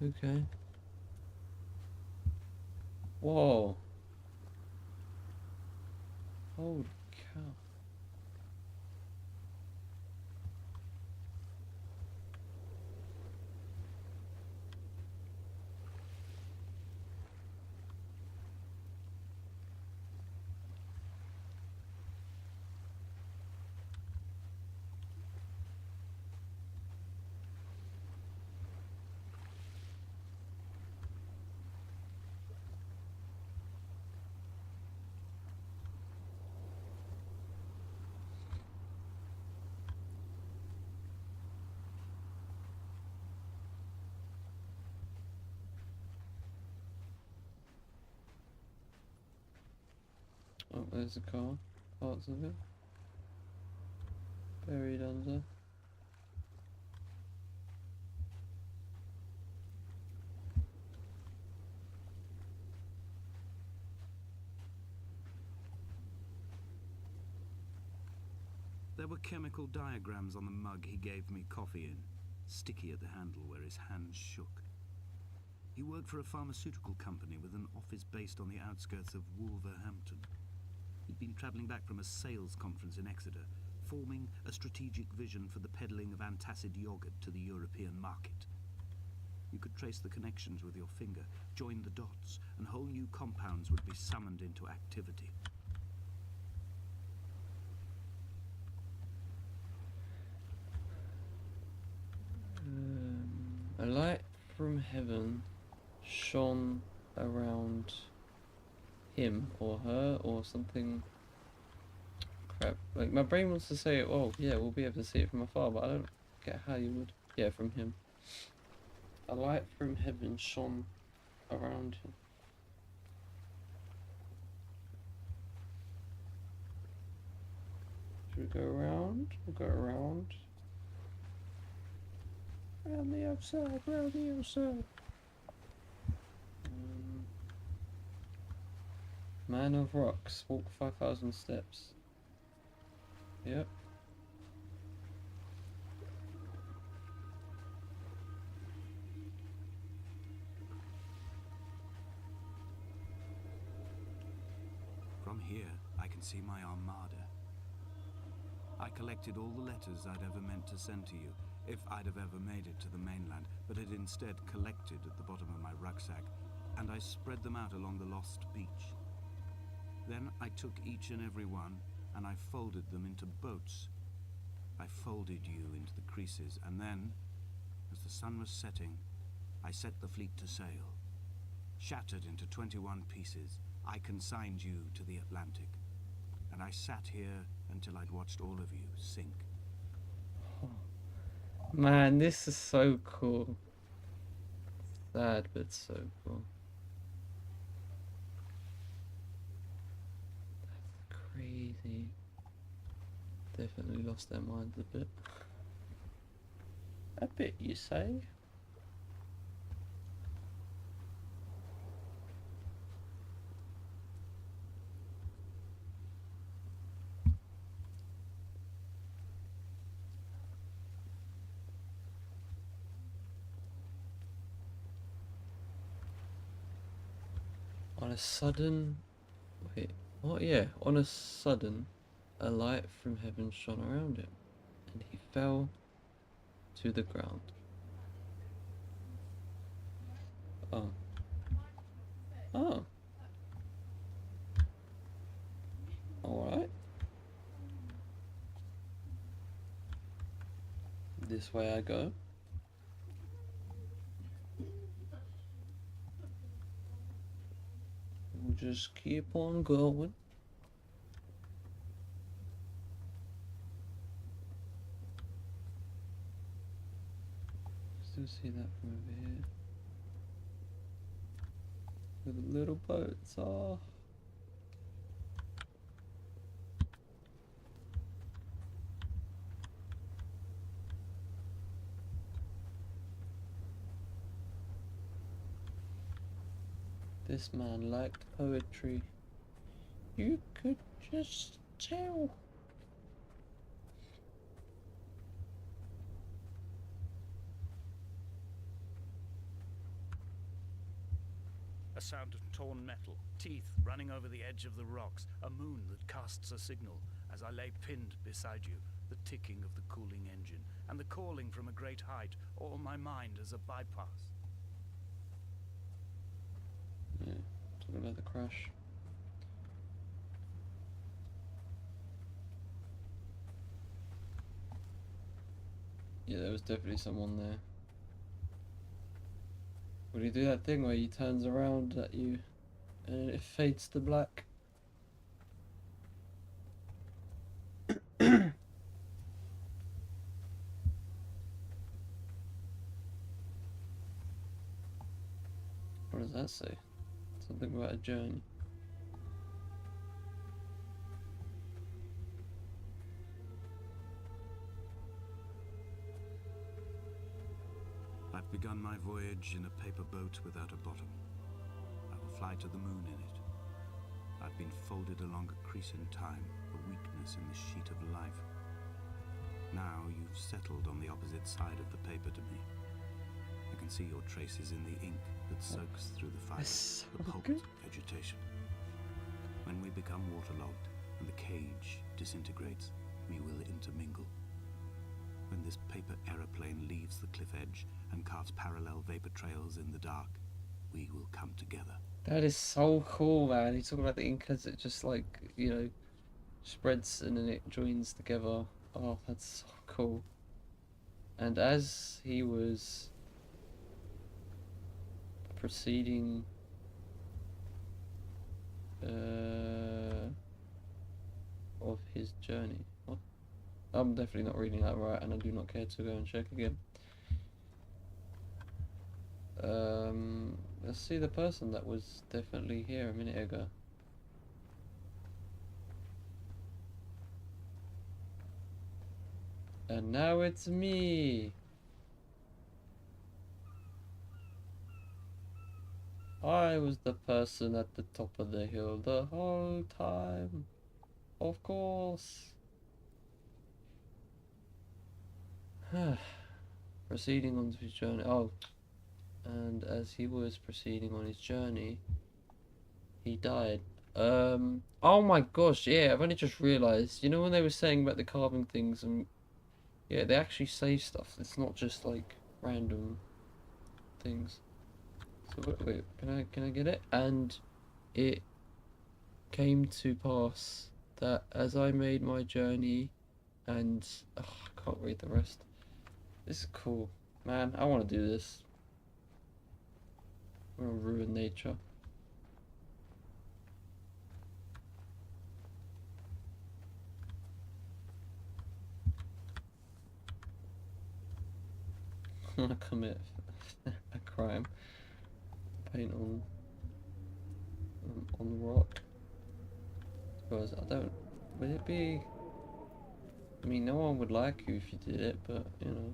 A: Okay. Whoa. Holy cow. Oh, there's a car. Parts of it. Buried under.
B: There were chemical diagrams on the mug he gave me coffee in, sticky at the handle where his hands shook. He worked for a pharmaceutical company with an office based on the outskirts of Wolverhampton. He'd been travelling back from a sales conference in Exeter, forming a strategic vision for the peddling of antacid yogurt to the European market. You could trace the connections with your finger, join the dots, and whole new compounds would be summoned into activity.
A: A light from heaven shone around him or her or something. Crap. Like, my brain wants to say, oh yeah, we'll be able to see it from afar, but I don't get how you would. Yeah, from him. A light from heaven shone around him. Should we go around? We'll go around. Round the outside, round the outside. Man of rocks, walk 5,000 steps. Yep.
B: From here, I can see my armada. I collected all the letters I'd ever meant to send to you, if I'd have ever made it to the mainland, but had instead collected at the bottom of my rucksack, and I spread them out along the lost beach. Then I took each and every one, and I folded them into boats. I folded you into the creases, and then, as the sun was setting, I set the fleet to sail. Shattered into 21 pieces, I consigned you to the Atlantic, and I sat here until I'd watched all of you sink.
A: Man, this is so cool. Sad, but so cool. That's crazy. Definitely lost their minds a bit. A bit, you say? On a sudden... Wait, what? Yeah, on a sudden, a light from heaven shone around him, and he fell to the ground. Oh. Oh. Alright. This way I go. We'll just keep on going. Still see that from over here. Where the little boats are. This man liked poetry. You could just tell.
B: A sound of torn metal, teeth running over the edge of the rocks, a moon that casts a signal as I lay pinned beside you, the ticking of the cooling engine, and the calling from a great height, all my mind as a bypass.
A: Yeah, talking about the crash. Yeah, there was definitely someone there. Would he do that thing where he turns around at you and it fades to black? What does that say? Something about a journey.
B: I've begun my voyage in a paper boat without a bottom. I will fly to the moon in it. I've been folded along a crease in time, a weakness in the sheet of life. Now you've settled on the opposite side of the paper to me. I can see your traces in the ink that soaks through the fiber, the pulp, vegetation. When we become waterlogged and the cage disintegrates, we will intermingle. When this paper aeroplane leaves the cliff edge and carves parallel vapor trails in the dark, we will come together.
A: That is so cool, man. He's talking about the ink as it just like, you know, spreads and then it joins together. Oh, that's so cool. And as he was proceeding of his journey. What? I'm definitely not reading that right, and I do not care to go and check again. Let's see the person that was definitely here a minute ago. And now it's me. I was the person at the top of the hill the whole time. Of course. Proceeding on his journey. Oh, and as he was proceeding on his journey, he died. Oh my gosh, yeah, I've only just realised. You know when they were saying about the carving things, and yeah, they actually say stuff. It's not just like random things. So wait, can I get it? And it came to pass that as I made my journey, and I can't read the rest. This is cool, man. I want to do this. I want to ruin nature. I want to commit a crime. Paint on the rock. Because I don't. Would it be? I mean, no one would like you if you did it, but you know,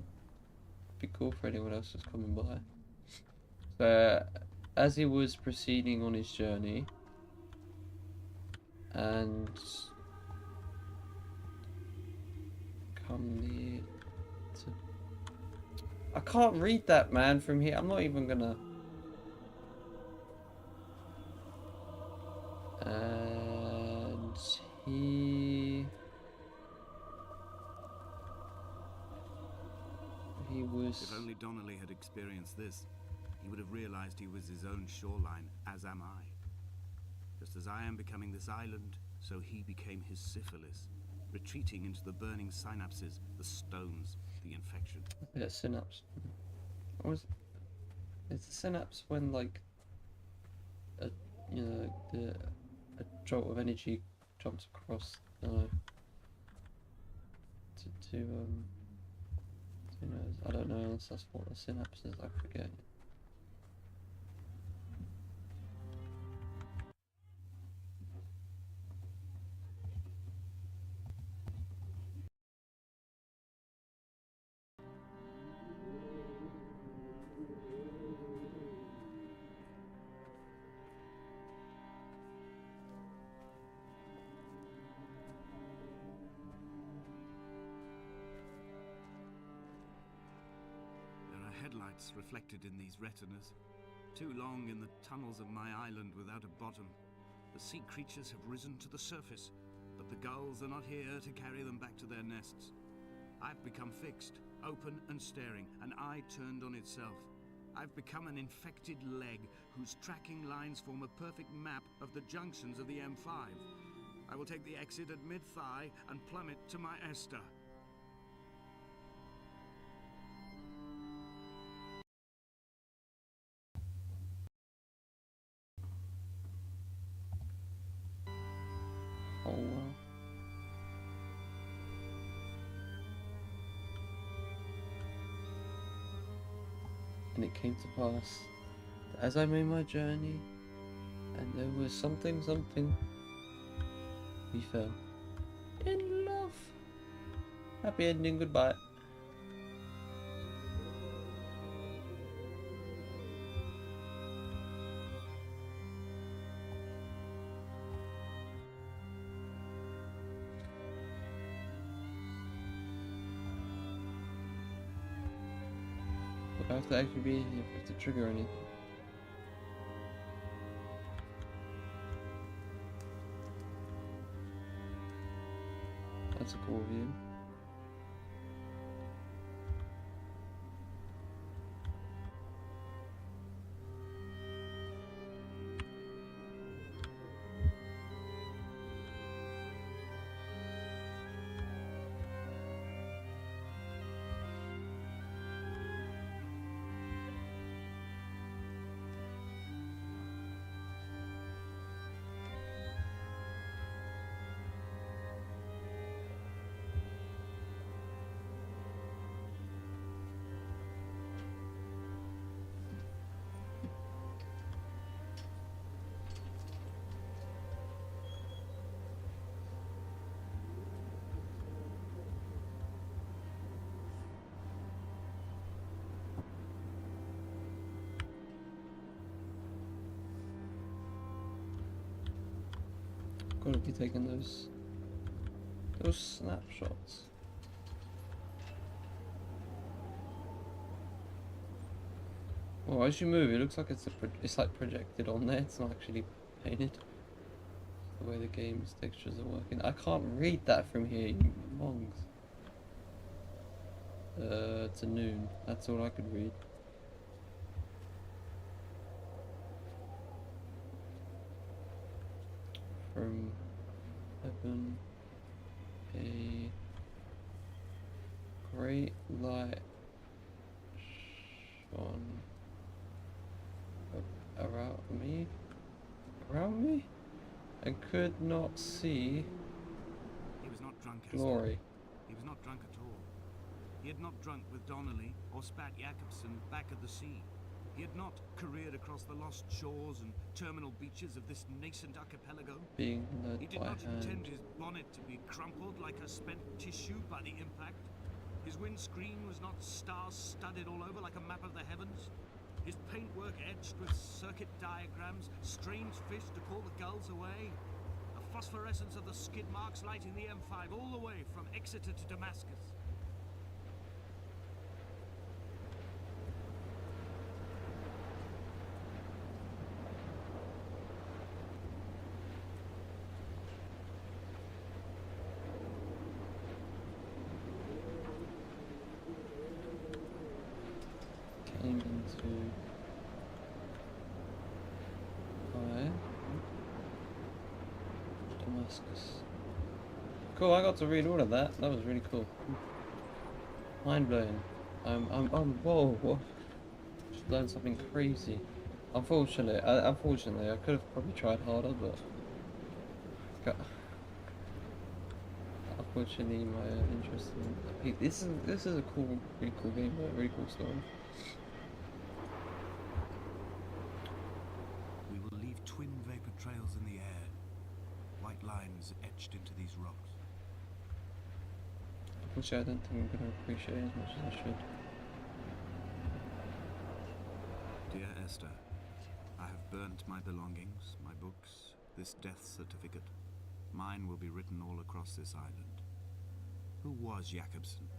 A: it'd be cool for anyone else who's coming by. So, as he was proceeding on his journey, and come near to. I can't read that, man, from here. I'm not even gonna. And he was.
B: If only Donnelly had experienced this, he would have realized he was his own shoreline, as am I. Just as I am becoming this island, so he became his syphilis, retreating into the burning synapses, the stones, the infection.
A: Yeah, synapse. What was? It's a synapse when like a a jolt of energy jumps across. To who knows? I don't know unless that's what a synapse is. I forget.
B: Headlights reflected in these retinas. Too long in the tunnels of my island without a bottom. The sea creatures have risen to the surface, but the gulls are not here to carry them back to their nests. I've become fixed, open and staring, an eye turned on itself. I've become an infected leg whose tracking lines form a perfect map of the junctions of the M5. I will take the exit at mid-thigh and plummet to my Esther.
A: Oh wow. And it came to pass that as I made my journey, and there was something, we fell in love. Happy ending, goodbye. I have to actually be here to trigger anything. That's a cool view. gotta be taking those snapshots. Well, as you move, it looks like it's like projected on there. It's not actually painted. The way the game's textures are working. I can't read that from here, you mongs. It's a noon. That's all I could read. From heaven, a great light shone around me, and could not see
B: He was not drunk, Esther.
A: glory.
B: He was not drunk at all. He had not drunk with Donnelly or spat Jakobsen back at the sea. He had not careered across the lost shores and terminal beaches of this nascent archipelago.
A: Being led
B: He did
A: by
B: not
A: hand.
B: intend his bonnet to be crumpled like a spent tissue by the impact. His windscreen was not star-studded all over like a map of the heavens. His paintwork etched with circuit diagrams, strange fish to call the gulls away. The phosphorescence of the skid marks lighting the M5 all the way from Exeter to Damascus.
A: Came into Damascus. Cool, I got to read all of that. That was really cool. Mind blowing. Whoa. Just learned something crazy. Unfortunately, I could have probably tried harder, but unfortunately, my interest in this is a really cool game, a really cool story.
B: We will leave twin vapor trails in the air, white lines etched into these rocks.
A: Unfortunately, I don't think I'm going to appreciate it as much as I should.
B: Dear Esther, I have burnt my belongings, my books, this death certificate. Mine will be written all across this island. Who was Jakobsen?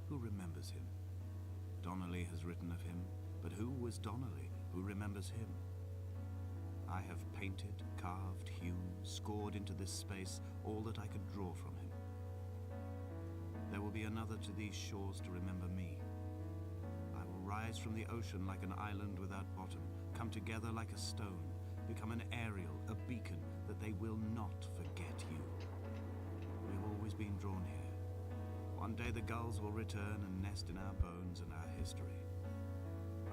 B: Who remembers him? Donnelly has written of him, but who was Donnelly? Who remembers him? I have painted, carved, hewn, scored into this space all that I could draw from him. There will be another to these shores to remember me. I will rise from the ocean like an island without bottom, come together like a stone, become an aerial, a beacon, that they will not forget you. We've always been drawn here. One day the gulls will return and nest in our bones and our history.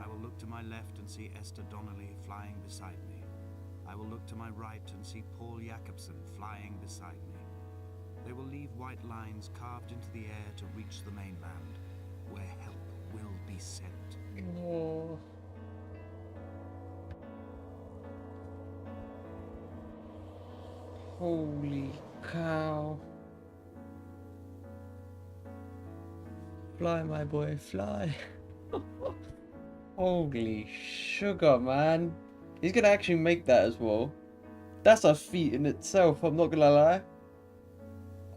B: I will look to my left and see Esther Donnelly flying beside me. I will look to my right and see Paul Jakobsen flying beside me. They will leave white lines carved into the air to reach the mainland, where help will be sent.
A: Oh. Holy cow. Fly, my boy, fly. Holy sugar, man. He's gonna actually make that as well. That's a feat in itself, I'm not gonna lie.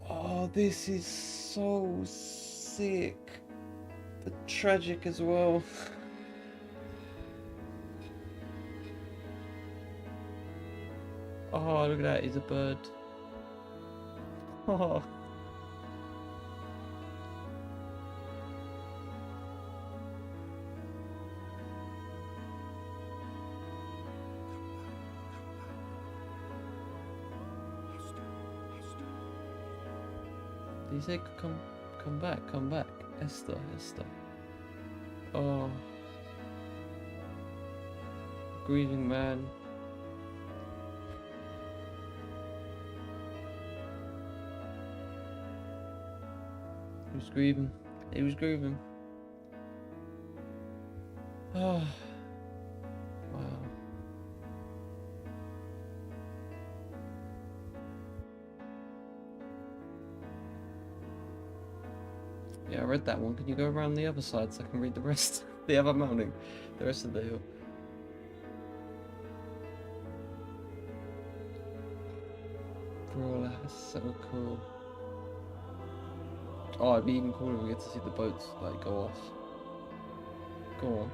A: Oh, this is so sick. The tragic as well. Oh, look at that, he's a bird. Oh. Did he say come back, Esther. Oh, grieving man. He was grieving. Oh, wow. Yeah, I read that one. Can you go around the other side so I can read the rest? The other mounting, the rest of the hill. Crawl That's so cool. Oh, it'd be even cooler if we get to see the boats like go off. Go on.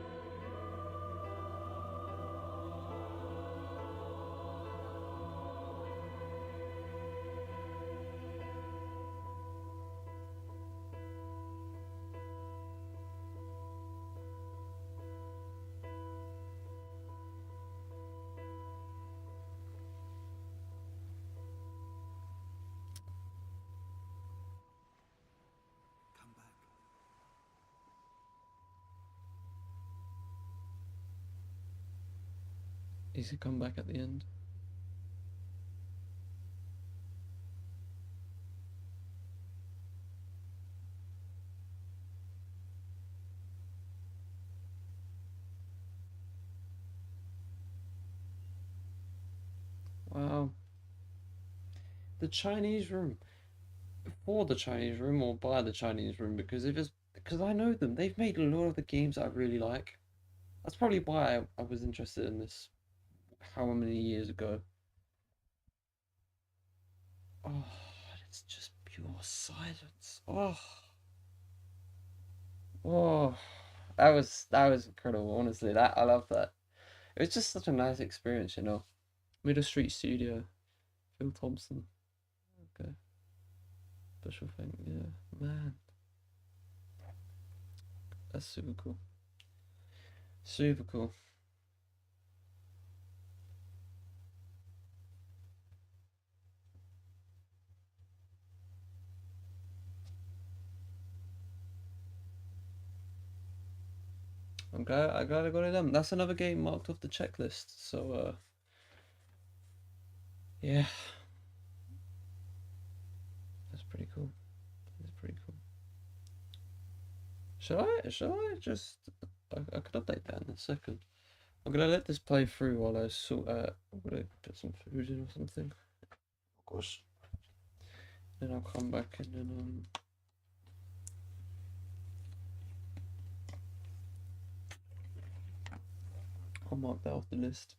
B: Come back.
A: Easy comeback at the end. Wow. The Chinese room. For the Chinese room or by the Chinese room, because if it's because I know them. They've made a lot of the games I really like. That's probably why I was interested in this how many years ago. Oh, it's just pure silence. Oh, that was incredible. Honestly, that I love that. It was just such a nice experience, you know. Middle Street Studio, Phil Thompson. Okay, special thing. Yeah, man, that's super cool. Super cool. I'm glad I got it done. That's another game marked off the checklist. So yeah, that's pretty cool. That's pretty cool. Shall I just I could update that in a second. I'm gonna let this play through while I sort I'm gonna get some food in or something. Of course. Then I'll come back and then I'll mark that off the list.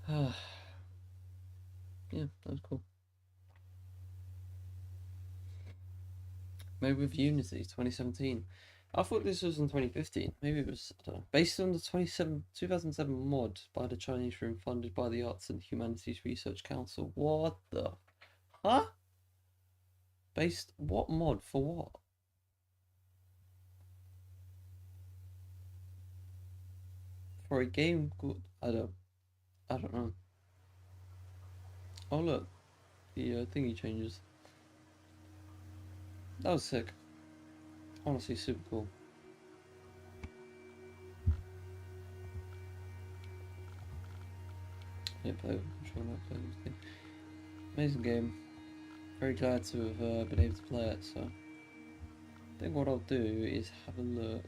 A: Yeah, that was cool. Maybe with Unity 2017. I thought this was in 2015. Maybe it was, I don't know. Based on the 2007 mod by the Chinese room funded by the Arts and Humanities Research Council. What the? Huh? Based what mod for what? For a game called I don't know. Oh look, the thingy changes. That was sick. Honestly, super cool. Yeah, play with controller, play with thing. Amazing game. Very glad to have been able to play it. So, I think what I'll do is have a look.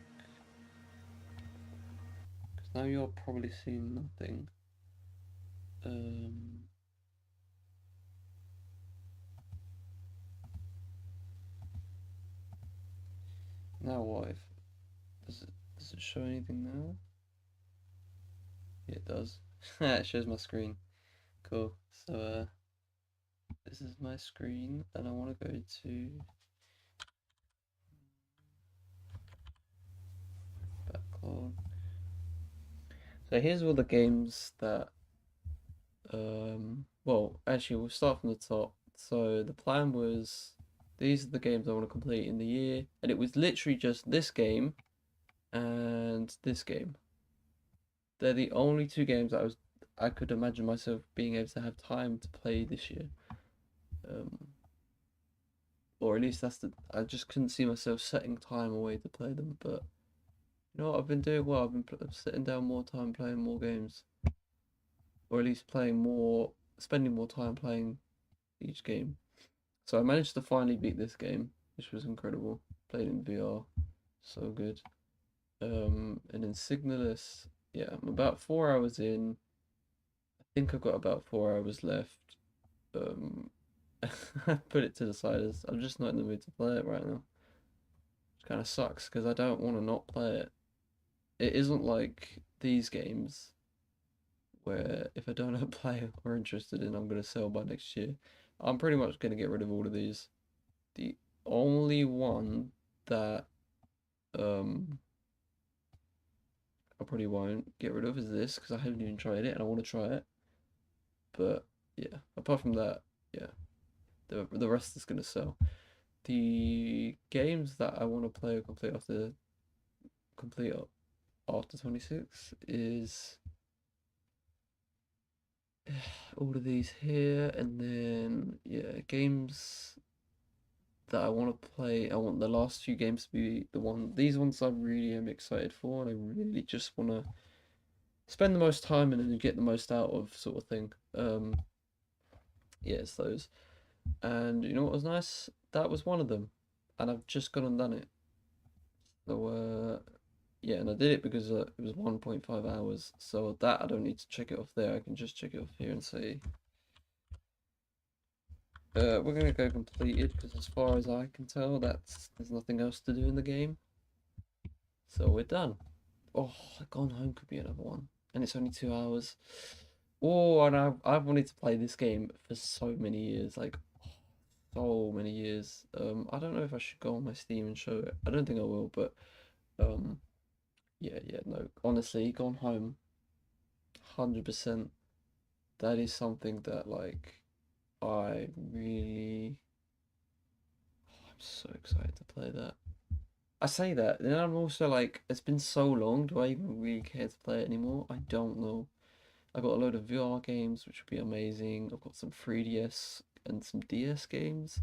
A: Because now you're probably seeing nothing. Um, Now what if does it show anything now? Yeah, it does. It shows my screen. Cool. So this is my screen, and I want to go to backlog. So here's all the games that well, actually we'll start from the top. So the plan was these are the games I want to complete in the year, and it was literally just this game and this game. They're the only two games I could imagine myself being able to have time to play this year. Um, or at least that's the I just couldn't see myself setting time away to play them. But you know what I've been doing? Well, I've been sitting down more time playing more games, or at least playing more, spending more time playing each game. So I managed to finally beat this game, which was incredible. Played in VR, so good. And then Signalis, yeah, I'm about 4 hours in. I think I've got about 4 hours left. Um, I put it to the side as I'm just not in the mood to play it right now. Which kind of sucks because I don't want to not play it. It isn't like these games where if I don't play or interested in, I'm gonna sell by next year. I'm pretty much gonna get rid of all of these. The only one that um I probably won't get rid of is this because I haven't even tried it and I want to try it. But yeah, apart from that, yeah, the rest is gonna sell. The games that I want to play or complete after 26 is all of these here, and then yeah, games that I want to play. I want the last few games to be these ones I really am excited for, and I really just want to spend the most time in and get the most out of, sort of thing. Yeah, it's those. And you know what was nice? That was one of them, and I've just gone and done it. So yeah, and I did it because it was 1.5 hours. So that I don't need to check it off there. I can just check it off here and say we're gonna go completed because as far as I can tell, there's nothing else to do in the game. So we're done. Oh, Gone Home could be another one, and it's only 2 hours. Oh, and I've wanted to play this game for so many years, like so many years. I don't know if I should go on my Steam and show it. I don't think I will, but um, yeah, no. Honestly, Gone Home, 100%. That is something that like I really, I'm so excited to play that. I say that, then I'm also like, it's been so long. Do I even really care to play it anymore? I don't know. I got a load of VR games, which would be amazing. I've got some 3DS and some DS games.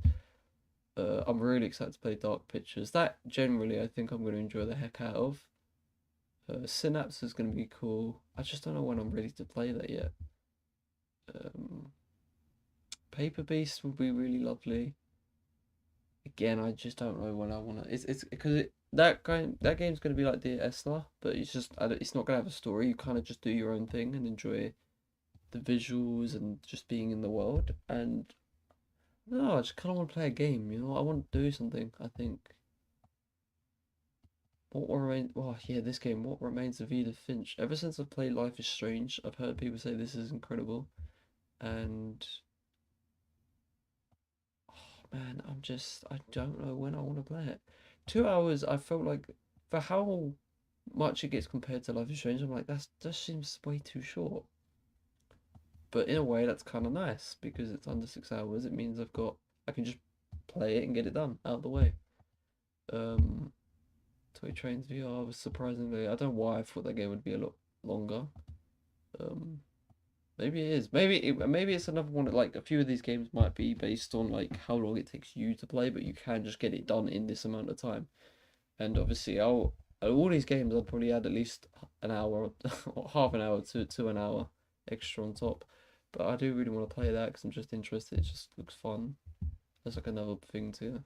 A: I'm really excited to play Dark Pictures. That generally, I think I'm going to enjoy the heck out of. Synapse is going to be cool. I just don't know when I'm ready to play that yet. Um, Paper Beast will be really lovely. Again, I just don't know when I want to. It's because that game's going to be like Dear Esther, but it's not going to have a story. You kind of just do your own thing and enjoy the visuals and just being in the world. And no, I just kind of want to play a game. I want to do something. I think. What remains? Oh yeah, this game. What remains of Edith Finch? Ever since I've played Life is Strange, I've heard people say this is incredible, and oh man, I don't know when I want to play it. 2 hours. I felt like for how much it gets compared to Life is Strange, I'm like that seems way too short. But in a way, that's kind of nice because it's under 6 hours. It means I can just play it and get it done out of the way. Um, Toy Trains VR was surprisingly. I don't know why I thought that game would be a lot longer. Um, Maybe it is. Maybe it's another one that like a few of these games might be based on like how long it takes you to play, but you can just get it done in this amount of time. And obviously, all these games I'd probably add at least an hour or half an hour to an hour extra on top. But I do really want to play that because I'm just interested. It just looks fun. That's like another thing to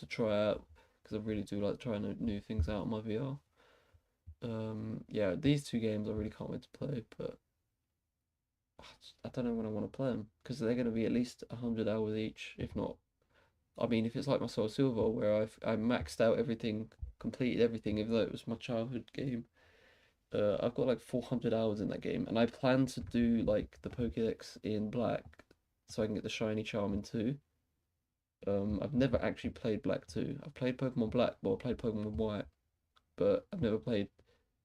A: try out because I really do like trying new things out on my VR. Yeah, these two games I really can't wait to play, but I don't know when I want to play them because they're going to be at least 100 hours each, if not. I mean, if it's like my Soul Silver where I maxed out everything, completed everything, even though it was my childhood game. I've got like 400 hours in that game, and I plan to do like the Pokédex in Black, so I can get the shiny charm in 2. I've never actually played Black 2. I've played Pokemon Black, well, I played Pokemon White, but I've never played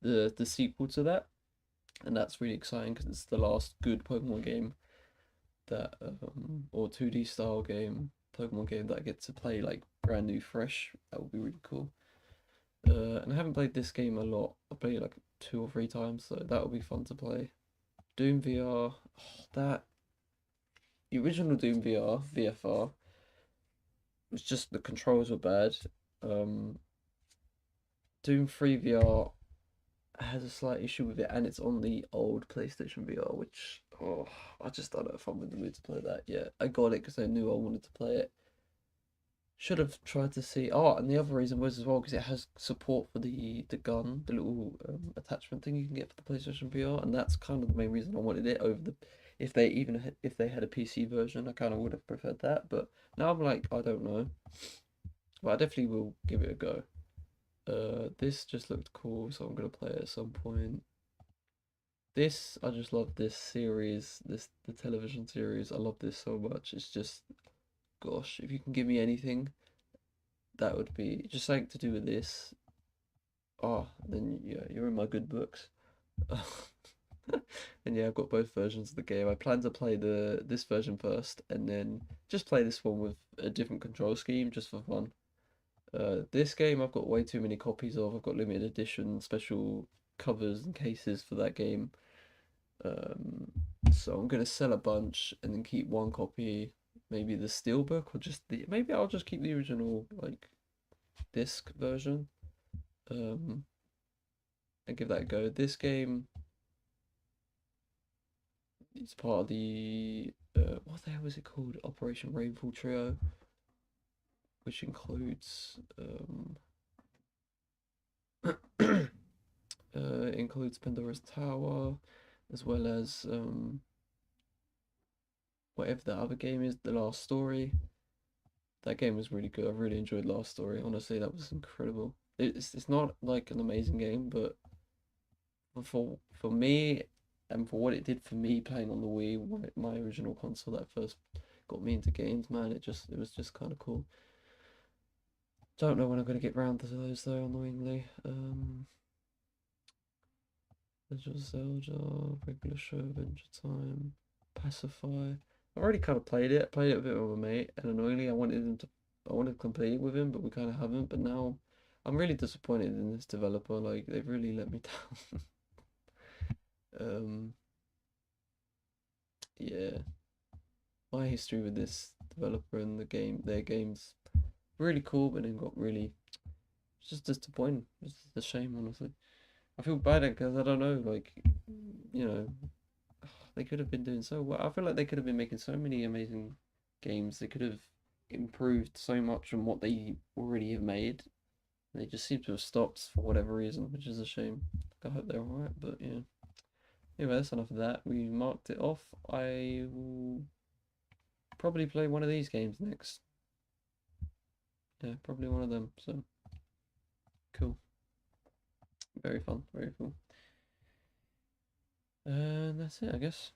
A: the sequel to that, and that's really exciting because it's the last good Pokemon game that or 2D style game, Pokemon game that I get to play like brand new, fresh. That would be really cool. And I haven't played this game a lot. I played it like 2 or 3 times, so that would be fun to play. Doom VR, that the original Doom VR VFR was just the controls were bad. Um, Doom 3 VR has a slight issue with it, and it's on the old PlayStation VR, which I just don't know if I'm in the mood to play that yet. I got it because I knew I wanted to play it. Should have tried to see. Oh, and the other reason was as well because it has support for the gun, the little attachment thing you can get for the PlayStation VR, and that's kind of the main reason I wanted it over the. If they had a PC version, I kind of would have preferred that. But now I'm like, I don't know. But I definitely will give it a go. This just looked cool, so I'm gonna play it at some point. this, I just love this series, the television series. I love this so much. It's just, gosh, if you can give me anything, that would be just something to do with this. Oh, then yeah, you're in my good books. And yeah, I've got both versions of the game. I plan to play this version first, and then just play this one with a different control scheme, just for fun. This game I've got way too many copies of. I've got limited edition, special covers and cases for that game. Um, so I'm gonna sell a bunch and then keep one copy, maybe the steelbook, or just the maybe I'll just keep the original like disc version. Um, and give that a go. This game is part of the what the hell was it called? Operation Rainfall Trio, which includes includes Pandora's Tower, as well as whatever that other game is, The Last Story. That game was really good. I really enjoyed Last Story. Honestly, that was incredible. It's not like an amazing game, but for me and for what it did for me playing on the Wii, my original console that first got me into games, man, it was just kind of cool. Don't know when I'm gonna get round to those though, annoyingly. Legend of Zelda, Regular Show, Adventure Time, Pacify. I've already kind of played it. I played it a bit with my mate, and annoyingly, I wanted to complete it with him, but we kind of haven't. But now, I'm really disappointed in this developer. Like, they've really let me down. um, yeah, my history with this developer and their games, really cool, but then got really, it's just disappointing. It's just a shame, honestly. I feel bad because I don't know, like, you know, they could have been doing so well. I feel like they could have been making so many amazing games. They could have improved so much on what they already have made. They just seem to have stopped for whatever reason, which is a shame. I hope they're alright, but yeah. Anyway, that's enough of that. We marked it off. I will probably play one of these games next. Yeah, probably one of them. So cool. Very fun. Very cool. And that's it, I guess.